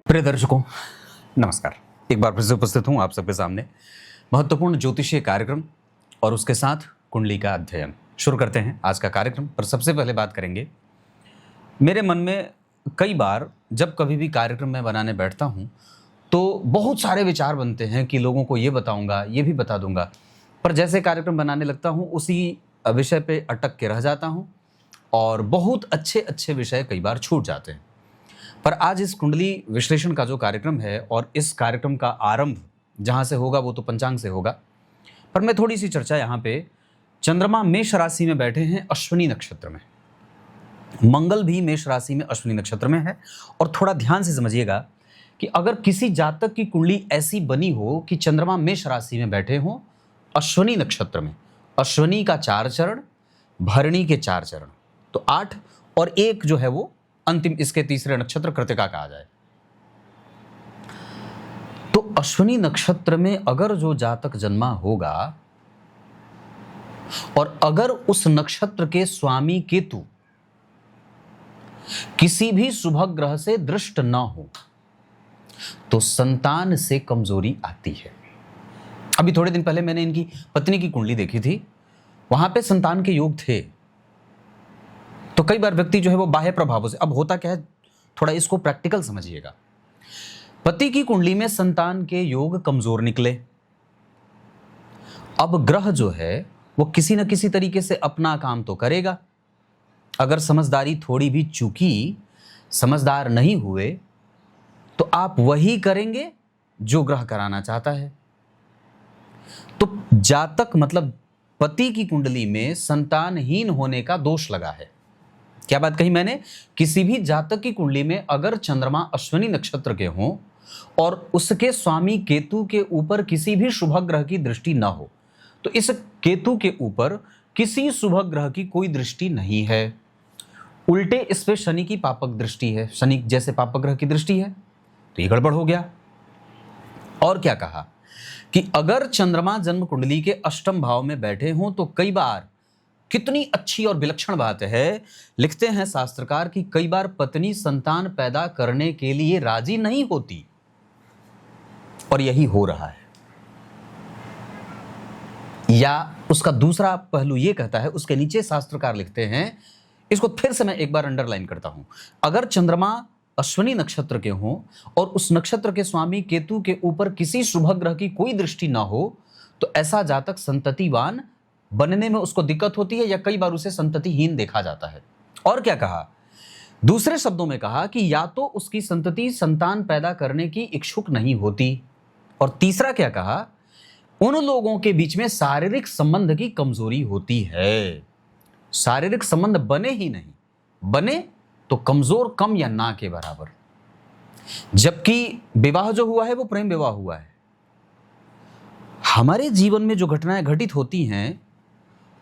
प्रिय दर्शकों, नमस्कार। एक बार फिर से उपस्थित हूं आप सबके सामने महत्वपूर्ण ज्योतिषीय कार्यक्रम और उसके साथ कुंडली का अध्ययन। शुरू करते हैं आज का कार्यक्रम। पर सबसे पहले बात करेंगे, मेरे मन में कई बार जब कभी भी कार्यक्रम मैं बनाने बैठता हूं तो बहुत सारे विचार बनते हैं कि लोगों को ये बताऊंगा, ये भी बता दूंगा, पर जैसे कार्यक्रम बनाने लगता हूं उसी विषय पे अटक के रह जाता हूं और बहुत अच्छे अच्छे विषय कई बार छूट जाते हैं। पर आज इस कुंडली विश्लेषण का जो कार्यक्रम है और इस कार्यक्रम का आरंभ जहां से होगा वो तो पंचांग से होगा, पर मैं थोड़ी सी चर्चा यहाँ पे, चंद्रमा मेष राशि में बैठे हैं अश्विनी नक्षत्र में, मंगल भी मेष राशि में अश्विनी नक्षत्र में है। और थोड़ा ध्यान से समझिएगा कि अगर किसी जातक की कुंडली ऐसी बनी हो कि चंद्रमा मेष राशि में बैठे हों अश्विनी नक्षत्र में, अश्विनी का 4 चरण, भरणी के 4 चरण, तो 8 और एक जो है वो अंतिम इसके तीसरे नक्षत्र कृतिका कहा जाए, तो अश्विनी नक्षत्र में अगर जो जातक जन्मा होगा और अगर उस नक्षत्र के स्वामी केतु किसी भी शुभ ग्रह से दृष्ट न हो तो संतान से कमजोरी आती है। अभी थोड़े दिन पहले मैंने इनकी पत्नी की कुंडली देखी थी, वहां पे संतान के योग थे। तो कई बार व्यक्ति जो है वो बाह्य प्रभावों से, अब होता क्या है थोड़ा इसको प्रैक्टिकल समझिएगा, पति की कुंडली में संतान के योग कमजोर निकले, अब ग्रह जो है वो किसी न किसी तरीके से अपना काम तो करेगा, अगर समझदारी थोड़ी भी चूकी, समझदार नहीं हुए तो आप वही करेंगे जो ग्रह कराना चाहता है। तो जातक मतलब पति की कुंडली में संतानहीन होने का दोष लगा है। क्या बात कही मैंने? किसी भी जातक की कुंडली में अगर चंद्रमा अश्विनी नक्षत्र के हों और उसके स्वामी केतु के ऊपर किसी भी शुभ ग्रह की दृष्टि ना हो, तो इस केतु के ऊपर किसी शुभ ग्रह की कोई दृष्टि नहीं है, उल्टे इस पे शनि की पापक दृष्टि है, शनि जैसे पापक ग्रह की दृष्टि है, तो ये गड़बड़ हो गया। और क्या कहा कि अगर चंद्रमा जन्म कुंडली के अष्टम भाव में बैठे हों तो कई बार, कितनी अच्छी और विलक्षण बात है, लिखते हैं शास्त्रकार कि कई बार पत्नी संतान पैदा करने के लिए राजी नहीं होती और यही हो रहा है। या उसका दूसरा पहलू ये कहता है, उसके नीचे शास्त्रकार लिखते हैं, इसको फिर से मैं एक बार अंडरलाइन करता हूं, अगर चंद्रमा अश्विनी नक्षत्र के हों और उस नक्षत्र के स्वामी केतु के ऊपर किसी शुभ ग्रह की कोई दृष्टि ना हो तो ऐसा जातक संततिवान बनने में उसको दिक्कत होती है या कई बार उसे संततिहीन देखा जाता है। और क्या कहा, दूसरे शब्दों में कहा कि या तो उसकी संतति संतान पैदा करने की इच्छुक नहीं होती, और तीसरा क्या कहा, उन लोगों के बीच में शारीरिक संबंध की कमजोरी होती है, शारीरिक संबंध बने ही नहीं, बने तो कमजोर कम या ना के बराबर, जबकि विवाह जो हुआ है वो प्रेम विवाह हुआ है। हमारे जीवन में जो घटनाएं घटित होती हैं,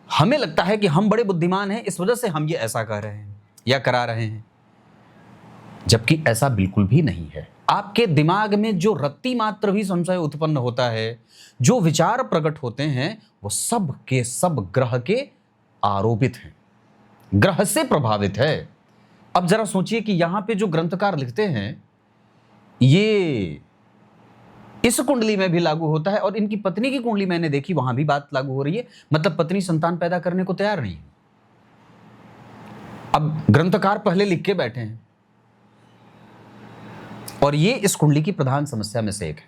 हमें लगता है कि हम बड़े बुद्धिमान हैं, इस वजह से हम ये ऐसा कर रहे हैं या करा रहे हैं, जबकि ऐसा बिल्कुल भी नहीं है। आपके दिमाग में जो रत्ती मात्र भी संशय उत्पन्न होता है, जो विचार प्रकट होते हैं, वो सब के सब ग्रह के आरोपित हैं, ग्रह से प्रभावित है। अब जरा सोचिए कि यहां पे जो ग्रंथकार लिखते हैं ये इस कुंडली में भी लागू होता है और इनकी पत्नी की कुंडली मैंने देखी, वहां भी बात लागू हो रही है, मतलब पत्नी संतान पैदा करने को तैयार नहीं है। अब ग्रंथकार पहले लिख के बैठे हैं और ये इस कुंडली की प्रधान समस्या में से एक है।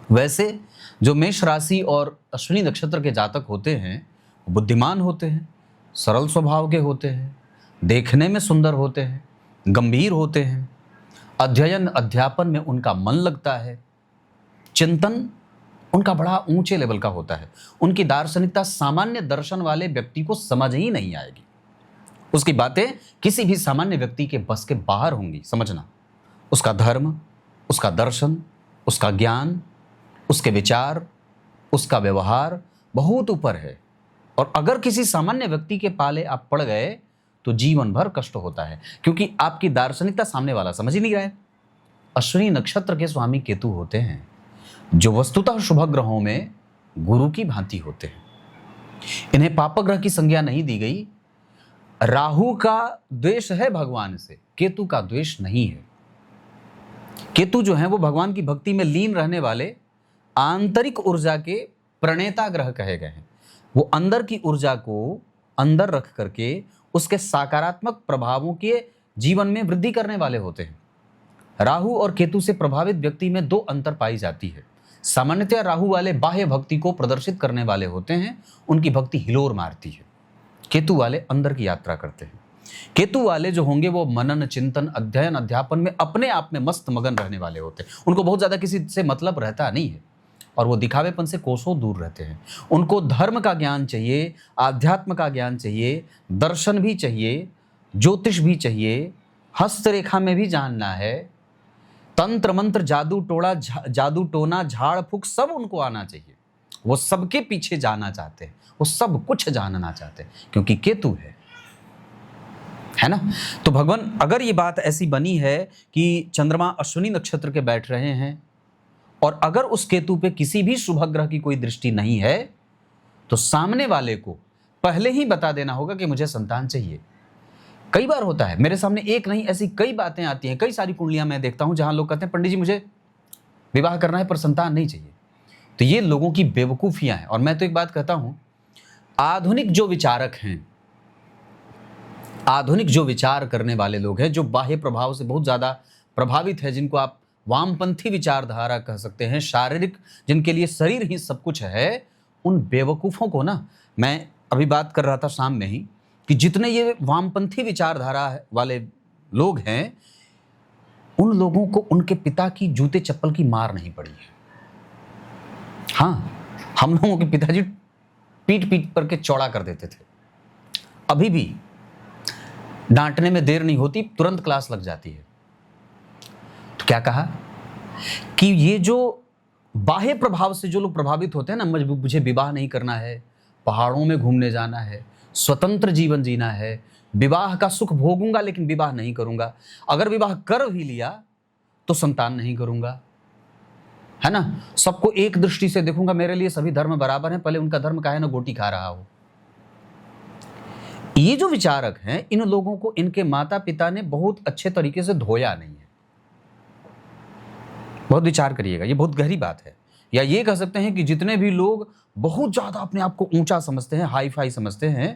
वैसे जो मेष राशि और अश्विनी नक्षत्र के जातक होते हैं बुद्धिमान होते हैं, सरल स्वभाव के होते हैं, देखने में सुंदर होते हैं, गंभीर होते हैं, अध्ययन अध्यापन में उनका मन लगता है, चिंतन उनका बड़ा ऊंचे लेवल का होता है, उनकी दार्शनिकता सामान्य दर्शन वाले व्यक्ति को समझ ही नहीं आएगी, उसकी बातें किसी भी सामान्य व्यक्ति के बस के बाहर होंगी समझना। उसका धर्म, उसका दर्शन, उसका ज्ञान, उसके विचार, उसका व्यवहार बहुत ऊपर है, और अगर किसी सामान्य व्यक्ति के पाले आप पड़ गए तो जीवन भर कष्ट होता है, क्योंकि आपकी दार्शनिकता सामने वाला समझ ही नहीं रहा है। अश्विनी नक्षत्र के स्वामी केतु होते हैं जो वस्तुतः शुभ ग्रहों में गुरु की भांति होते हैं, इन्हें पाप ग्रह की संज्ञा नहीं दी गई। राहु का द्वेष है भगवान से, केतु का द्वेष नहीं है। केतु जो है वो भगवान की भक्ति में लीन रहने वाले आंतरिक ऊर्जा के प्रणेता ग्रह कहे गए हैं। वो अंदर की ऊर्जा को अंदर रख करके उसके सकारात्मक प्रभावों के जीवन में वृद्धि करने वाले होते हैं। राहु और केतु से प्रभावित व्यक्ति में दो अंतर पाई जाती है। सामान्यतः राहु वाले बाह्य भक्ति को प्रदर्शित करने वाले होते हैं, उनकी भक्ति हिलोर मारती है। केतु वाले अंदर की यात्रा करते हैं। केतु वाले जो होंगे वो मनन, चिंतन, अध्ययन, अध्यापन में अपने आप में मस्त मगन रहने वाले होते हैं। उनको बहुत ज्यादा किसी से मतलब रहता नहीं है और वो दिखावेपन से कोसों दूर रहते हैं। उनको धर्म का ज्ञान चाहिए, आध्यात्म का ज्ञान चाहिए, दर्शन भी चाहिए, ज्योतिष भी चाहिए, हस्तरेखा में भी जानना है, तंत्र मंत्र, जादू टोना, झाड़ फूक सब उनको आना चाहिए। वो सबके पीछे जाना चाहते हैं, वो सब कुछ जानना चाहते हैं, क्योंकि केतु है ना। तो भगवान, अगर ये बात ऐसी बनी है कि चंद्रमा अश्विनी नक्षत्र के बैठ रहे हैं और अगर उस केतु पे किसी भी शुभ ग्रह की कोई दृष्टि नहीं है, तो सामने वाले को पहले ही बता देना होगा कि मुझे संतान चाहिए। कई बार होता है, मेरे सामने एक नहीं ऐसी कई बातें आती हैं, कई सारी कुंडलियां मैं देखता हूं जहां लोग कहते हैं पंडित जी मुझे विवाह करना है पर संतान नहीं चाहिए। तो ये लोगों की बेवकूफियां हैं। और मैं तो एक बात कहता हूं, आधुनिक जो विचारक हैं, आधुनिक जो विचार करने वाले लोग हैं, जो बाह्य प्रभाव से बहुत ज्यादा प्रभावित है, जिनको आप वामपंथी विचारधारा कह सकते हैं, शारीरिक, जिनके लिए शरीर ही सब कुछ है, उन बेवकूफों को ना, मैं अभी बात कर रहा था शाम में ही कि जितने ये वामपंथी विचारधारा वाले लोग हैं, उन लोगों को उनके पिता की जूते चप्पल की मार नहीं पड़ी है। हाँ, हम लोगों के पिताजी पीट पीट पर के चौड़ा कर देते थे। अभी भी डांटने में देर नहीं होती, तुरंत क्लास लग जाती है। तो क्या कहा कि ये जो बाह्य प्रभाव से जो लोग प्रभावित होते हैं ना, मुझे विवाह नहीं करना है, पहाड़ों में घूमने जाना है, स्वतंत्र जीवन जीना है, विवाह का सुख भोगूंगा लेकिन विवाह नहीं करूंगा, अगर विवाह कर भी लिया तो संतान नहीं करूंगा, है ना, सबको एक दृष्टि से देखूंगा, मेरे लिए सभी धर्म बराबर हैं, पहले उनका धर्म काहे ना गोटी खा रहा हो। ये जो विचारक हैं, इन लोगों को इनके माता पिता ने बहुत अच्छे तरीके से धोया नहीं है। बहुत विचार करिएगा, ये बहुत गहरी बात है। या ये कह सकते हैं कि जितने भी लोग बहुत ज्यादा अपने आप को ऊंचा समझते हैं, हाई फाई समझते हैं,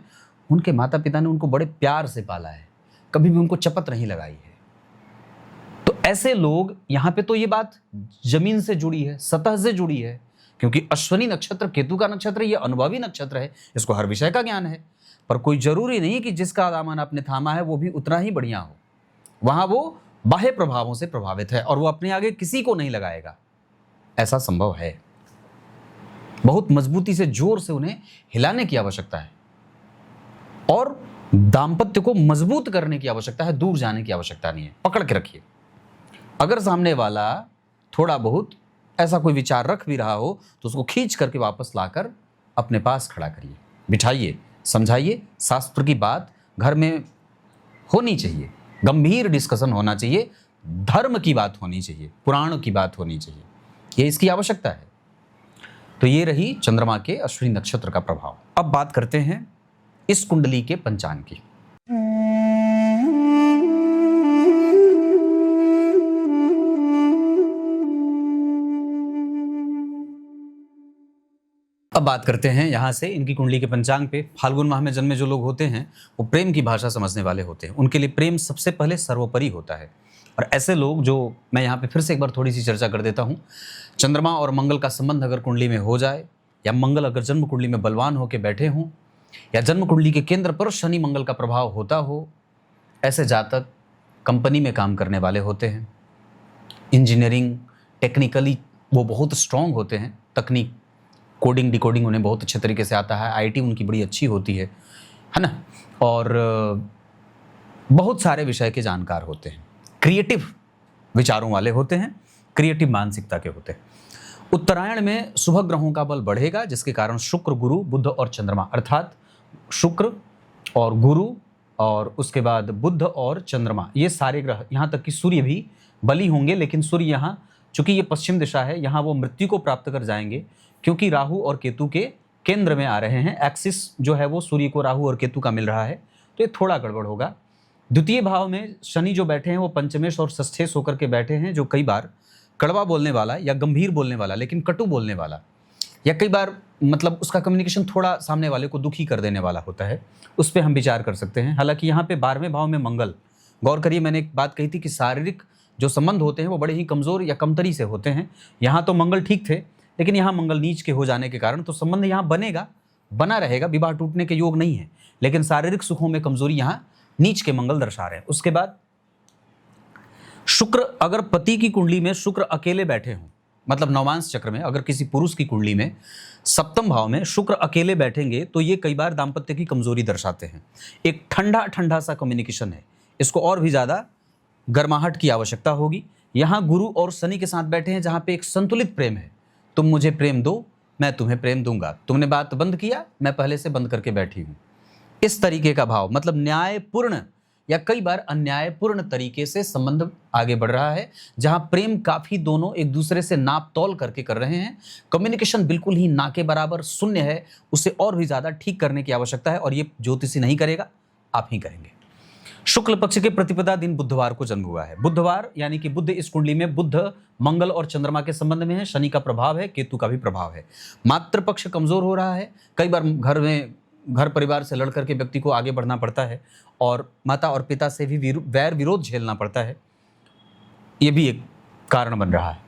उनके माता पिता ने उनको बड़े प्यार से पाला है, कभी भी उनको चपत नहीं लगाई है। तो ऐसे लोग, यहां पे तो ये बात जमीन से जुड़ी है, सतह से जुड़ी है, क्योंकि अश्विनी नक्षत्र केतु का नक्षत्र है, ये अनुभवी नक्षत्र है, इसको हर विषय का ज्ञान है। पर कोई जरूरी नहीं कि जिसका दामन आपने थामा है वो भी उतना ही बढ़िया हो। वहां वो बाह्य प्रभावों से प्रभावित है और वो अपने आगे किसी को नहीं लगाएगा, ऐसा संभव है। बहुत मजबूती से, जोर से उन्हें हिलाने की आवश्यकता है और दाम्पत्य को मजबूत करने की आवश्यकता है, दूर जाने की आवश्यकता नहीं है। पकड़ के रखिए। अगर सामने वाला थोड़ा बहुत ऐसा कोई विचार रख भी रहा हो तो उसको खींच करके वापस लाकर अपने पास खड़ा करिए, बिठाइए, समझाइए। शास्त्र की बात घर में होनी चाहिए, गंभीर डिस्कशन होना चाहिए, धर्म की बात होनी चाहिए, पुराणों की बात होनी चाहिए, ये इसकी आवश्यकता है। तो ये रही चंद्रमा के अश्विनी नक्षत्र का प्रभाव। अब बात करते हैं इस कुंडली के पंचांग की। अब बात करते हैं यहाँ से इनकी कुंडली के पंचांग पे। फाल्गुन माह में जन्मे जो लोग होते हैं वो प्रेम की भाषा समझने वाले होते हैं, उनके लिए प्रेम सबसे पहले सर्वोपरि होता है। और ऐसे लोग, जो मैं यहाँ पे फिर से एक बार थोड़ी सी चर्चा कर देता हूँ, चंद्रमा और मंगल का संबंध अगर कुंडली में हो जाए, या मंगल अगर जन्म कुंडली में बलवान होकर बैठे हों, या जन्म कुंडली के केंद्र पर शनि मंगल का प्रभाव होता हो, ऐसे जातक कंपनी में काम करने वाले होते हैं। इंजीनियरिंग, टेक्निकली वो बहुत स्ट्रांग होते हैं, तकनीक, कोडिंग डिकोडिंग उन्हें बहुत अच्छे तरीके से आता है, आईटी उनकी बड़ी अच्छी होती है ना, और बहुत सारे विषय के जानकार होते हैं, क्रिएटिव विचारों वाले होते हैं, क्रिएटिव मानसिकता के होते हैं। उत्तरायण में शुभ ग्रहों का बल बढ़ेगा, जिसके कारण शुक्र, गुरु, बुध और चंद्रमा, अर्थात शुक्र और गुरु और उसके बाद बुध और चंद्रमा, ये सारे ग्रह, यहाँ तक कि सूर्य भी बली होंगे, लेकिन सूर्य यहाँ चूंकि ये पश्चिम दिशा है, यहाँ वो मृत्यु को प्राप्त कर जाएंगे, क्योंकि राहु और केतु के केंद्र में आ रहे हैं। एक्सिस जो है वो सूर्य को राहु और केतु का मिल रहा है, तो ये थोड़ा गड़बड़ होगा। द्वितीय भाव में शनि जो बैठे हैं वो पंचमेश और षष्ठेश होकर के बैठे हैं, जो कई बार कड़वा बोलने वाला या गंभीर बोलने वाला लेकिन कटु बोलने वाला, या कई बार मतलब उसका कम्युनिकेशन थोड़ा सामने वाले को दुखी कर देने वाला होता है, उस पर हम विचार कर सकते हैं। हालांकि यहाँ पे 12वें भाव में मंगल, गौर करिए मैंने एक बात कही थी कि शारीरिक जो संबंध होते हैं वो बड़े ही कमज़ोर या कमतरी से होते हैं। यहाँ तो मंगल ठीक थे, लेकिन यहाँ मंगल नीच के हो जाने के कारण तो संबंध यहाँ बनेगा, बना रहेगा, विवाह टूटने के योग नहीं है, लेकिन शारीरिक सुखों में कमजोरी यहाँ नीच के मंगल दर्शा रहे हैं। उसके बाद शुक्र, अगर पति की कुंडली में शुक्र अकेले बैठे हों, मतलब नवांश चक्र में अगर किसी पुरुष की कुंडली में सप्तम भाव में शुक्र अकेले बैठेंगे तो ये कई बार दाम्पत्य की कमजोरी दर्शाते हैं। एक ठंडा ठंडा सा कम्युनिकेशन है, इसको और भी ज़्यादा गर्माहट की आवश्यकता होगी। यहाँ गुरु और शनि के साथ बैठे हैं, जहाँ पे एक संतुलित प्रेम है, तुम मुझे प्रेम दो मैं तुम्हें प्रेम दूंगा, तुमने बात बंद किया मैं पहले से बंद करके बैठी हूँ, इस तरीके का भाव, मतलब न्यायपूर्ण या कई बार अन्यायपूर्ण तरीके से संबंध आगे बढ़ रहा है, जहां प्रेम काफी दोनों एक दूसरे से नाप तौल करके कर रहे हैं। कम्युनिकेशन बिल्कुल ही ना के बराबर शून्य है, उसे और भी ज्यादा ठीक करने की आवश्यकता है, और ये ज्योतिषी नहीं करेगा, आप ही करेंगे। शुक्ल पक्ष के प्रतिपदा दिन बुधवार को जन्म हुआ है। बुधवार यानी कि बुध इस कुंडली में बुध मंगल और चंद्रमा के संबंध में है, शनि का प्रभाव है, केतु का भी प्रभाव है। मातृ पक्ष कमजोर हो रहा है, कई बार घर परिवार से लड़ करके व्यक्ति को आगे बढ़ना पड़ता है, और माता और पिता से भी वैर विरोध झेलना पड़ता है, ये भी एक कारण बन रहा है।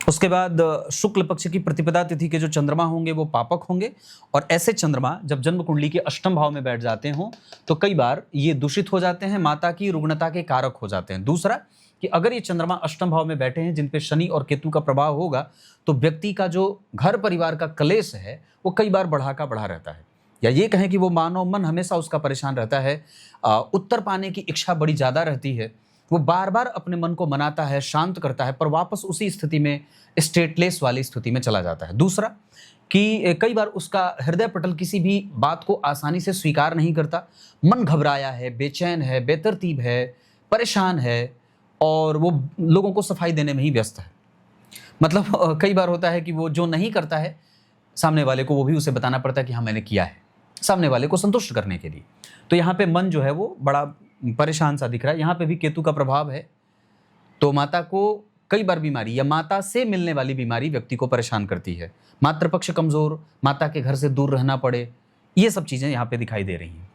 उसके बाद शुक्ल पक्ष की प्रतिपदा तिथि के जो चंद्रमा होंगे वो पापक होंगे, और ऐसे चंद्रमा जब जन्म कुंडली के अष्टम भाव में बैठ जाते हों तो कई बार ये दूषित हो जाते हैं, माता की रुग्णता के कारक हो जाते हैं। दूसरा कि अगर ये चंद्रमा अष्टम भाव में बैठे हैं जिन पे शनि और केतु का प्रभाव होगा, तो व्यक्ति का जो घर परिवार का क्लेश है वो कई बार बढ़ा का बढ़ा रहता है, या ये कहें कि वो मानव मन हमेशा उसका परेशान रहता है, उत्तर पाने की इच्छा बड़ी ज़्यादा रहती है, वो बार बार अपने मन को मनाता है, शांत करता है, पर वापस उसी स्थिति में, स्टेटलेस वाली स्थिति में चला जाता है। दूसरा कि कई बार उसका हृदय पटल किसी भी बात को आसानी से स्वीकार नहीं करता, मन घबराया है, बेचैन है, बेतरतीब है, परेशान है, और वो लोगों को सफाई देने में ही व्यस्त है। मतलब कई बार होता है कि वो जो नहीं करता है सामने वाले को वो भी उसे बताना पड़ता है कि हाँ मैंने किया है, सामने वाले को संतुष्ट करने के लिए। तो यहाँ पे मन जो है वो बड़ा परेशान सा दिख रहा है। यहाँ पे भी केतु का प्रभाव है, तो माता को कई बार बीमारी या माता से मिलने वाली बीमारी व्यक्ति को परेशान करती है। मातृपक्ष कमजोर, माता के घर से दूर रहना पड़े, ये सब चीजें यहाँ पे दिखाई दे रही हैं।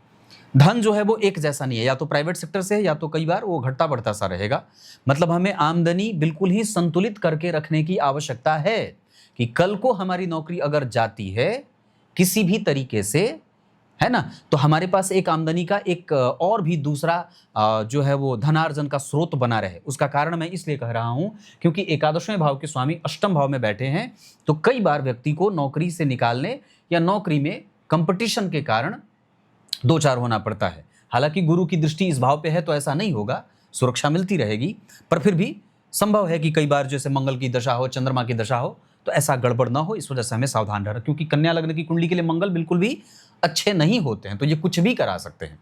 धन जो है वो एक जैसा नहीं है, या तो प्राइवेट सेक्टर से है या तो कई बार वो घटता बढ़ता सा रहेगा। मतलब हमें आमदनी बिल्कुल ही संतुलित करके रखने की आवश्यकता है कि कल को हमारी नौकरी अगर जाती है किसी भी तरीके से, है ना, तो हमारे पास एक आमदनी का एक और भी दूसरा जो है वो धनार्जन का स्रोत बना रहे। उसका कारण मैं इसलिए कह रहा हूं क्योंकि एकादशवें भाव के स्वामी अष्टम भाव में बैठे हैं, तो कई बार व्यक्ति को नौकरी से निकालने या नौकरी में कंपटीशन के कारण दो चार होना पड़ता है। हालांकि गुरु की दृष्टि इस भाव पे है तो ऐसा नहीं होगा, सुरक्षा मिलती रहेगी, पर फिर भी संभव है कि कई बार जैसे मंगल की दशा हो, चंद्रमा की दशा हो, तो ऐसा गड़बड़ ना हो, इस वजह से हमें सावधान रहना, क्योंकि कन्या लग्न की कुंडली के लिए मंगल बिल्कुल भी अच्छे नहीं होते हैं, तो ये कुछ भी करा सकते हैं।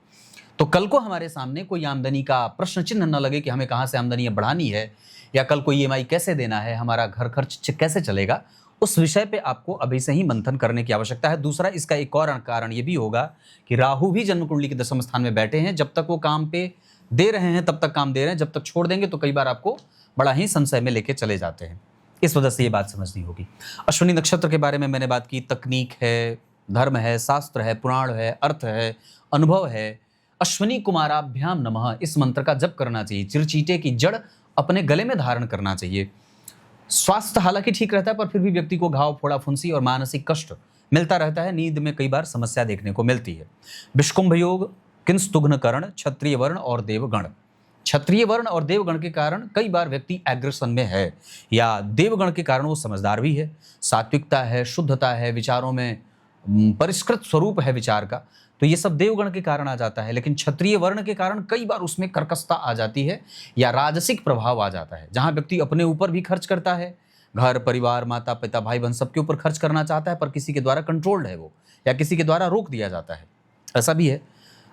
तो कल को हमारे सामने कोई आमदनी का प्रश्न चिन्ह न लगे कि हमें कहाँ से आमदनी बढ़ानी है, या कल को ईएमआई कैसे देना है, हमारा घर खर्च कैसे चलेगा, उस विषय पे आपको अभी से ही मंथन करने की आवश्यकता है। दूसरा इसका एक और कारण ये भी होगा कि राहु भी जन्म कुंडली के दशम स्थान में बैठे हैं, जब तक वो काम पे दे रहे हैं तब तक काम दे रहे हैं, जब तक छोड़ देंगे तो कई बार आपको बड़ा ही संशय में लेके चले जाते हैं। इस वजह से ये बात समझनी होगी। अश्विनी नक्षत्र के बारे में मैंने बात की, तकनीक है, धर्म है, शास्त्र है, पुराण है, अर्थ है, अनुभव है। अश्विनी कुमाराभ्याम नमः इस मंत्र का जप करना चाहिए, चिरचीटे की जड़ अपने गले में धारण करना चाहिए। स्वास्थ्य हालांकि ठीक रहता है, पर फिर भी व्यक्ति को घाव, फोड़ा, फुंसी और मानसिक कष्ट मिलता रहता है। नींद में कई बार समस्या देखने को मिलती है। विष्कुंभ योग, किंस्तुघ्न कर्ण, क्षत्रिय वर्ण और देवगण। क्षत्रिय वर्ण और देवगण के कारण कई बार व्यक्ति एग्रेशन में है, या देवगण के कारण वो समझदार भी है, सात्विकता है, शुद्धता है, विचारों में परिष्कृत स्वरूप है विचार का, तो ये सब देवगण के कारण आ जाता है। लेकिन क्षत्रिय वर्ण के कारण कई बार उसमें कर्कशता आ जाती है या राजसिक प्रभाव आ जाता है, जहां व्यक्ति अपने ऊपर भी खर्च करता है, घर परिवार, माता पिता, भाई बहन सबके ऊपर खर्च करना चाहता है, पर किसी के द्वारा कंट्रोल्ड है वो, या किसी के द्वारा रोक दिया जाता है, ऐसा भी है।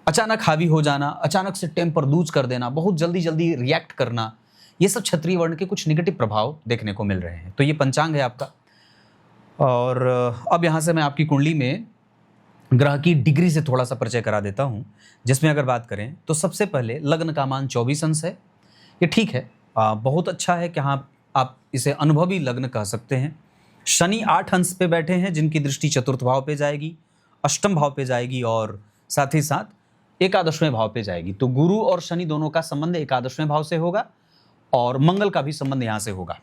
अचानक हावी हो जाना, अचानक से टेम्पर लूज कर देना, बहुत जल्दी जल्दी रिएक्ट करना, ये सब क्षत्रिय वर्ण के कुछ निगेटिव प्रभाव देखने को मिल रहे हैं। तो ये पंचांग है आपका। और अब यहाँ से मैं आपकी कुंडली में ग्रह की डिग्री से थोड़ा सा परिचय करा देता हूं, जिसमें अगर बात करें तो सबसे पहले लग्न का मान 24 अंश है। ये ठीक है, बहुत अच्छा है कि हाँ, आप इसे अनुभवी लग्न कह सकते हैं। शनि 8 अंश पे बैठे हैं, जिनकी दृष्टि चतुर्थ भाव पे जाएगी, अष्टम भाव पे जाएगी और साथ ही साथ एकादशवें भाव पे जाएगी। तो गुरु और शनि दोनों का संबंध एकादशवें भाव से होगा और मंगल का भी संबंध यहां से होगा।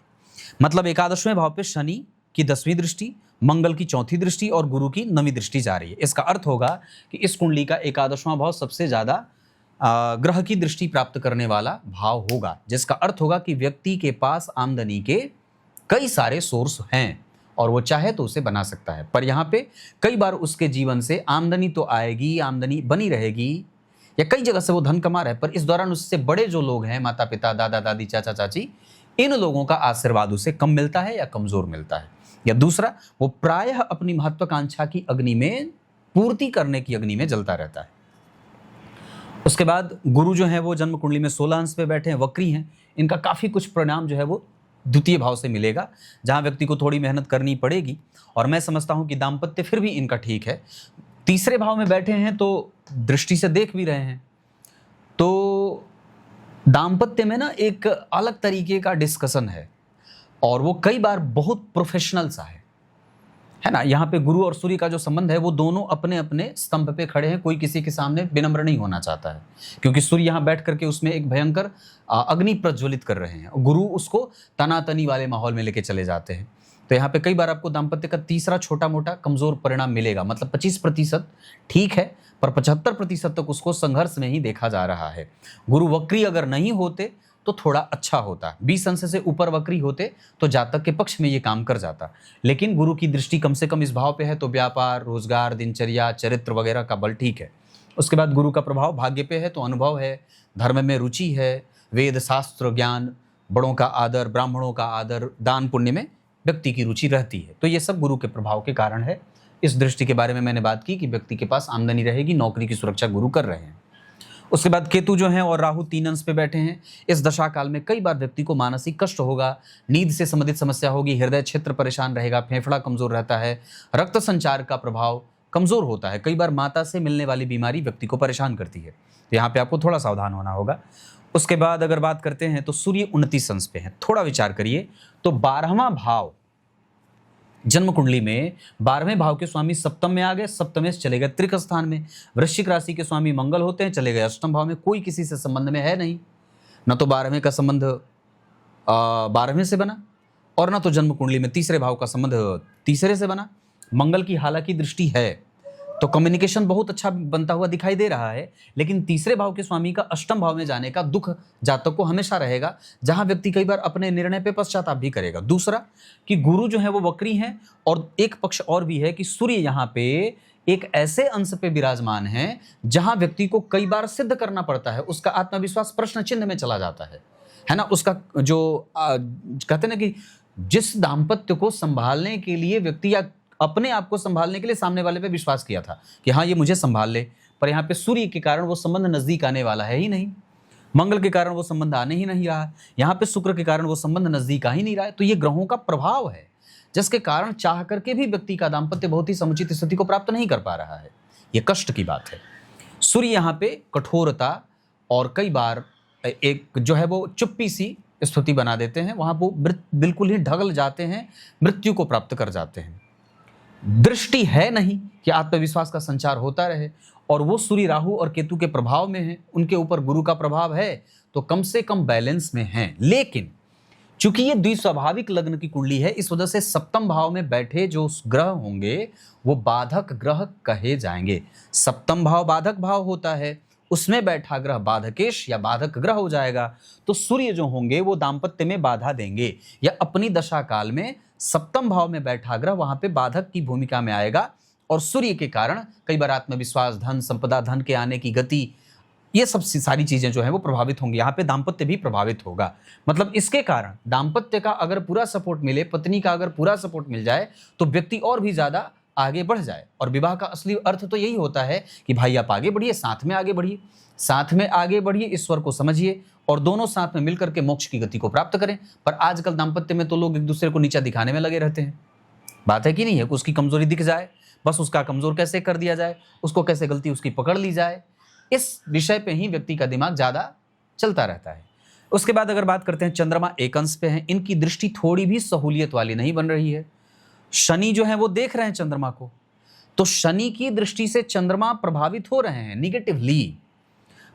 मतलब एकादशवें भाव पे शनि की 10वीं दृष्टि, मंगल की 4थी दृष्टि और गुरु की 9वीं दृष्टि जा रही है। इसका अर्थ होगा कि इस कुंडली का एकादशवां भाव सबसे ज्यादा ग्रह की दृष्टि प्राप्त करने वाला भाव होगा, जिसका अर्थ होगा कि व्यक्ति के पास आमदनी के कई सारे सोर्स हैं और वो चाहे तो उसे बना सकता है। पर यहाँ पे कई बार उसके जीवन से आमदनी तो आएगी, आमदनी बनी रहेगी, या कई जगह से वो धन कमा रहे, पर इस दौरान उससे बड़े जो लोग हैं, माता पिता, दादा दादी, चाचा चाची, इन लोगों का आशीर्वाद उसे कम मिलता है या कमजोर मिलता है। या दूसरा, वो प्रायः अपनी महत्वाकांक्षा की अग्नि में, पूर्ति करने की अग्नि में जलता रहता है। उसके बाद गुरु जो है वो जन्म कुंडली में 16 अंश पे बैठे हैं, वक्री हैं। इनका काफी कुछ परिणाम जो है वो द्वितीय भाव से मिलेगा, जहां व्यक्ति को थोड़ी मेहनत करनी पड़ेगी। और मैं समझता हूं कि दाम्पत्य फिर भी इनका ठीक है। तीसरे भाव में बैठे हैं तो दृष्टि से देख भी रहे हैं, तो दाम्पत्य में ना एक अलग तरीके का डिस्कशन है और वो कई बार बहुत प्रोफेशनल सा है ना। यहाँ पे गुरु और सूर्य का जो संबंध है वो दोनों अपने अपने स्तंभ पे खड़े हैं, कोई किसी के सामने विनम्र नहीं होना चाहता है, क्योंकि सूर्य यहाँ बैठ करके उसमें एक भयंकर अग्नि प्रज्वलित कर रहे हैं। गुरु उसको तनातनी वाले माहौल में लेके चले जाते हैं। तो यहाँ पे कई बार आपको दाम्पत्य का तीसरा छोटा मोटा कमजोर परिणाम मिलेगा। मतलब 25% ठीक है, पर 75% तक उसको संघर्ष में ही देखा जा रहा है। गुरु वक्री अगर नहीं होते तो थोड़ा अच्छा होता, 20 अंश से ऊपर वक्री होते तो जातक के पक्ष में ये काम कर जाता। लेकिन गुरु की दृष्टि कम से कम इस भाव पे है, तो व्यापार, रोजगार, दिनचर्या, चरित्र वगैरह का बल ठीक है। उसके बाद गुरु का प्रभाव भाग्य पे है, तो अनुभव है, धर्म में रुचि है, वेद शास्त्र ज्ञान, बड़ों का आदर, ब्राह्मणों का आदर, दान पुण्य में व्यक्ति की रुचि रहती है। तो ये सब गुरु के प्रभाव के कारण है। इस दृष्टि के बारे में मैंने बात की कि व्यक्ति के पास आमदनी रहेगी, नौकरी की सुरक्षा गुरु कर रहे हैं। उसके बाद केतु जो हैं और राहु 3 अंश पे बैठे हैं। इस दशा काल में कई बार व्यक्ति को मानसिक कष्ट होगा, नींद से संबंधित समस्या होगी, हृदय क्षेत्र परेशान रहेगा, फेफड़ा कमजोर रहता है, रक्त संचार का प्रभाव कमजोर होता है। कई बार माता से मिलने वाली बीमारी व्यक्ति को परेशान करती है, तो यहाँ पे आपको थोड़ा सावधान होना होगा। उसके बाद अगर बात करते हैं तो सूर्य 29 अंश पे है। थोड़ा विचार करिए तो 12वां भाव जन्म कुंडली में 12वें भाव के स्वामी सप्तम में आ गए, सप्तम से चले गए त्रिक स्थान में। वृश्चिक राशि के स्वामी मंगल होते हैं, चले गए अष्टम भाव में। कोई किसी से संबंध में है नहीं, न तो 12वें का संबंध 12वें से बना और न तो जन्म कुंडली में तीसरे भाव का संबंध तीसरे से बना। मंगल की हालांकि दृष्टि है तो कम्युनिकेशन बहुत अच्छा बनता हुआ दिखाई दे रहा है, लेकिन तीसरे भाव के स्वामी का अष्टम भाव में जाने का दुख जातक को हमेशा रहेगा, जहां व्यक्ति कई बार अपने निर्णय पे पश्चाताप भी करेगा। दूसरा कि गुरु जो है वो वक्री हैं, और एक पक्ष और भी है कि सूर्य यहाँ पे एक ऐसे अंश पे विराजमान है जहां व्यक्ति को कई बार सिद्ध करना पड़ता है, उसका आत्मविश्वास प्रश्न चिन्ह में चला जाता है ना। उसका जो कहते हैं ना कि जिस दाम्पत्य को संभालने के लिए व्यक्ति या अपने आप को संभालने के लिए सामने वाले पे विश्वास किया था कि हाँ ये मुझे संभाल ले, पर यहाँ पे सूर्य के कारण वो संबंध नजदीक आने वाला है ही नहीं, मंगल के कारण वो संबंध आने ही नहीं रहा, यहाँ पे शुक्र के कारण वो संबंध नजदीक आ ही नहीं रहा है। तो ये ग्रहों का प्रभाव है, जिसके कारण चाह करके भी व्यक्ति का दाम्पत्य बहुत ही समुचित स्थिति को प्राप्त नहीं कर पा रहा है। ये कष्ट की बात है। सूर्य यहाँ पे कठोरता और कई बार एक जो है वो चुप्पी सी स्थिति बना देते हैं, वहां वो बिल्कुल ही ढगल जाते हैं, मृत्यु को प्राप्त कर जाते हैं। दृष्टि है नहीं कि आत्मविश्वास का संचार होता रहे, और वो सूर्य राहु और केतु के प्रभाव में है, उनके ऊपर गुरु का प्रभाव है, तो कम से कम बैलेंस में है। लेकिन चूंकि ये द्विस्वाभाविक लग्न की कुंडली है, इस वजह से सप्तम भाव में बैठे जो ग्रह होंगे वो बाधक ग्रह कहे जाएंगे। सप्तम भाव बाधक भाव होता है, उसमें बैठा ग्रह बाधकेश या बाधक ग्रह हो जाएगा। तो सूर्य जो होंगे वो दाम्पत्य में बाधा देंगे, या अपनी दशा काल में सप्तम भाव में बैठा ग्रह वहां पे बाधक की भूमिका में आएगा, और सूर्य के कारण कई बार आत्मविश्वास, धन संपदा, धन के आने की गति, ये सब सारी चीजें जो है वो प्रभावित होंगी। यहाँ पे दाम्पत्य भी प्रभावित होगा। मतलब इसके कारण दाम्पत्य का अगर पूरा सपोर्ट मिले, पत्नी का अगर पूरा सपोर्ट मिल जाए, तो व्यक्ति और भी ज्यादा आगे बढ़ जाए। और विवाह का असली अर्थ तो यही होता है कि भाई आप आगे बढ़िए, साथ में आगे बढ़िए, साथ में आगे बढ़िए, ईश्वर को समझिए और दोनों साथ में मिलकर के मोक्ष की गति को प्राप्त करें। पर आजकल दाम्पत्य में तो लोग एक दूसरे को नीचा दिखाने में लगे रहते हैं। बात है कि नहीं है, उसकी कमजोरी दिख जाए, बस उसका कमजोर कैसे कर दिया जाए, उसको कैसे गलती उसकी पकड़ ली जाए, इस विषय पे ही व्यक्ति का दिमाग ज्यादा चलता रहता है। उसके बाद अगर बात करते हैं, चंद्रमा एक अंश पे है, इनकी दृष्टि थोड़ी भी सहूलियत वाली नहीं बन रही है। शनि जो है वो देख रहे हैं चंद्रमा को, तो शनि की दृष्टि से चंद्रमा प्रभावित हो रहे हैं निगेटिवली।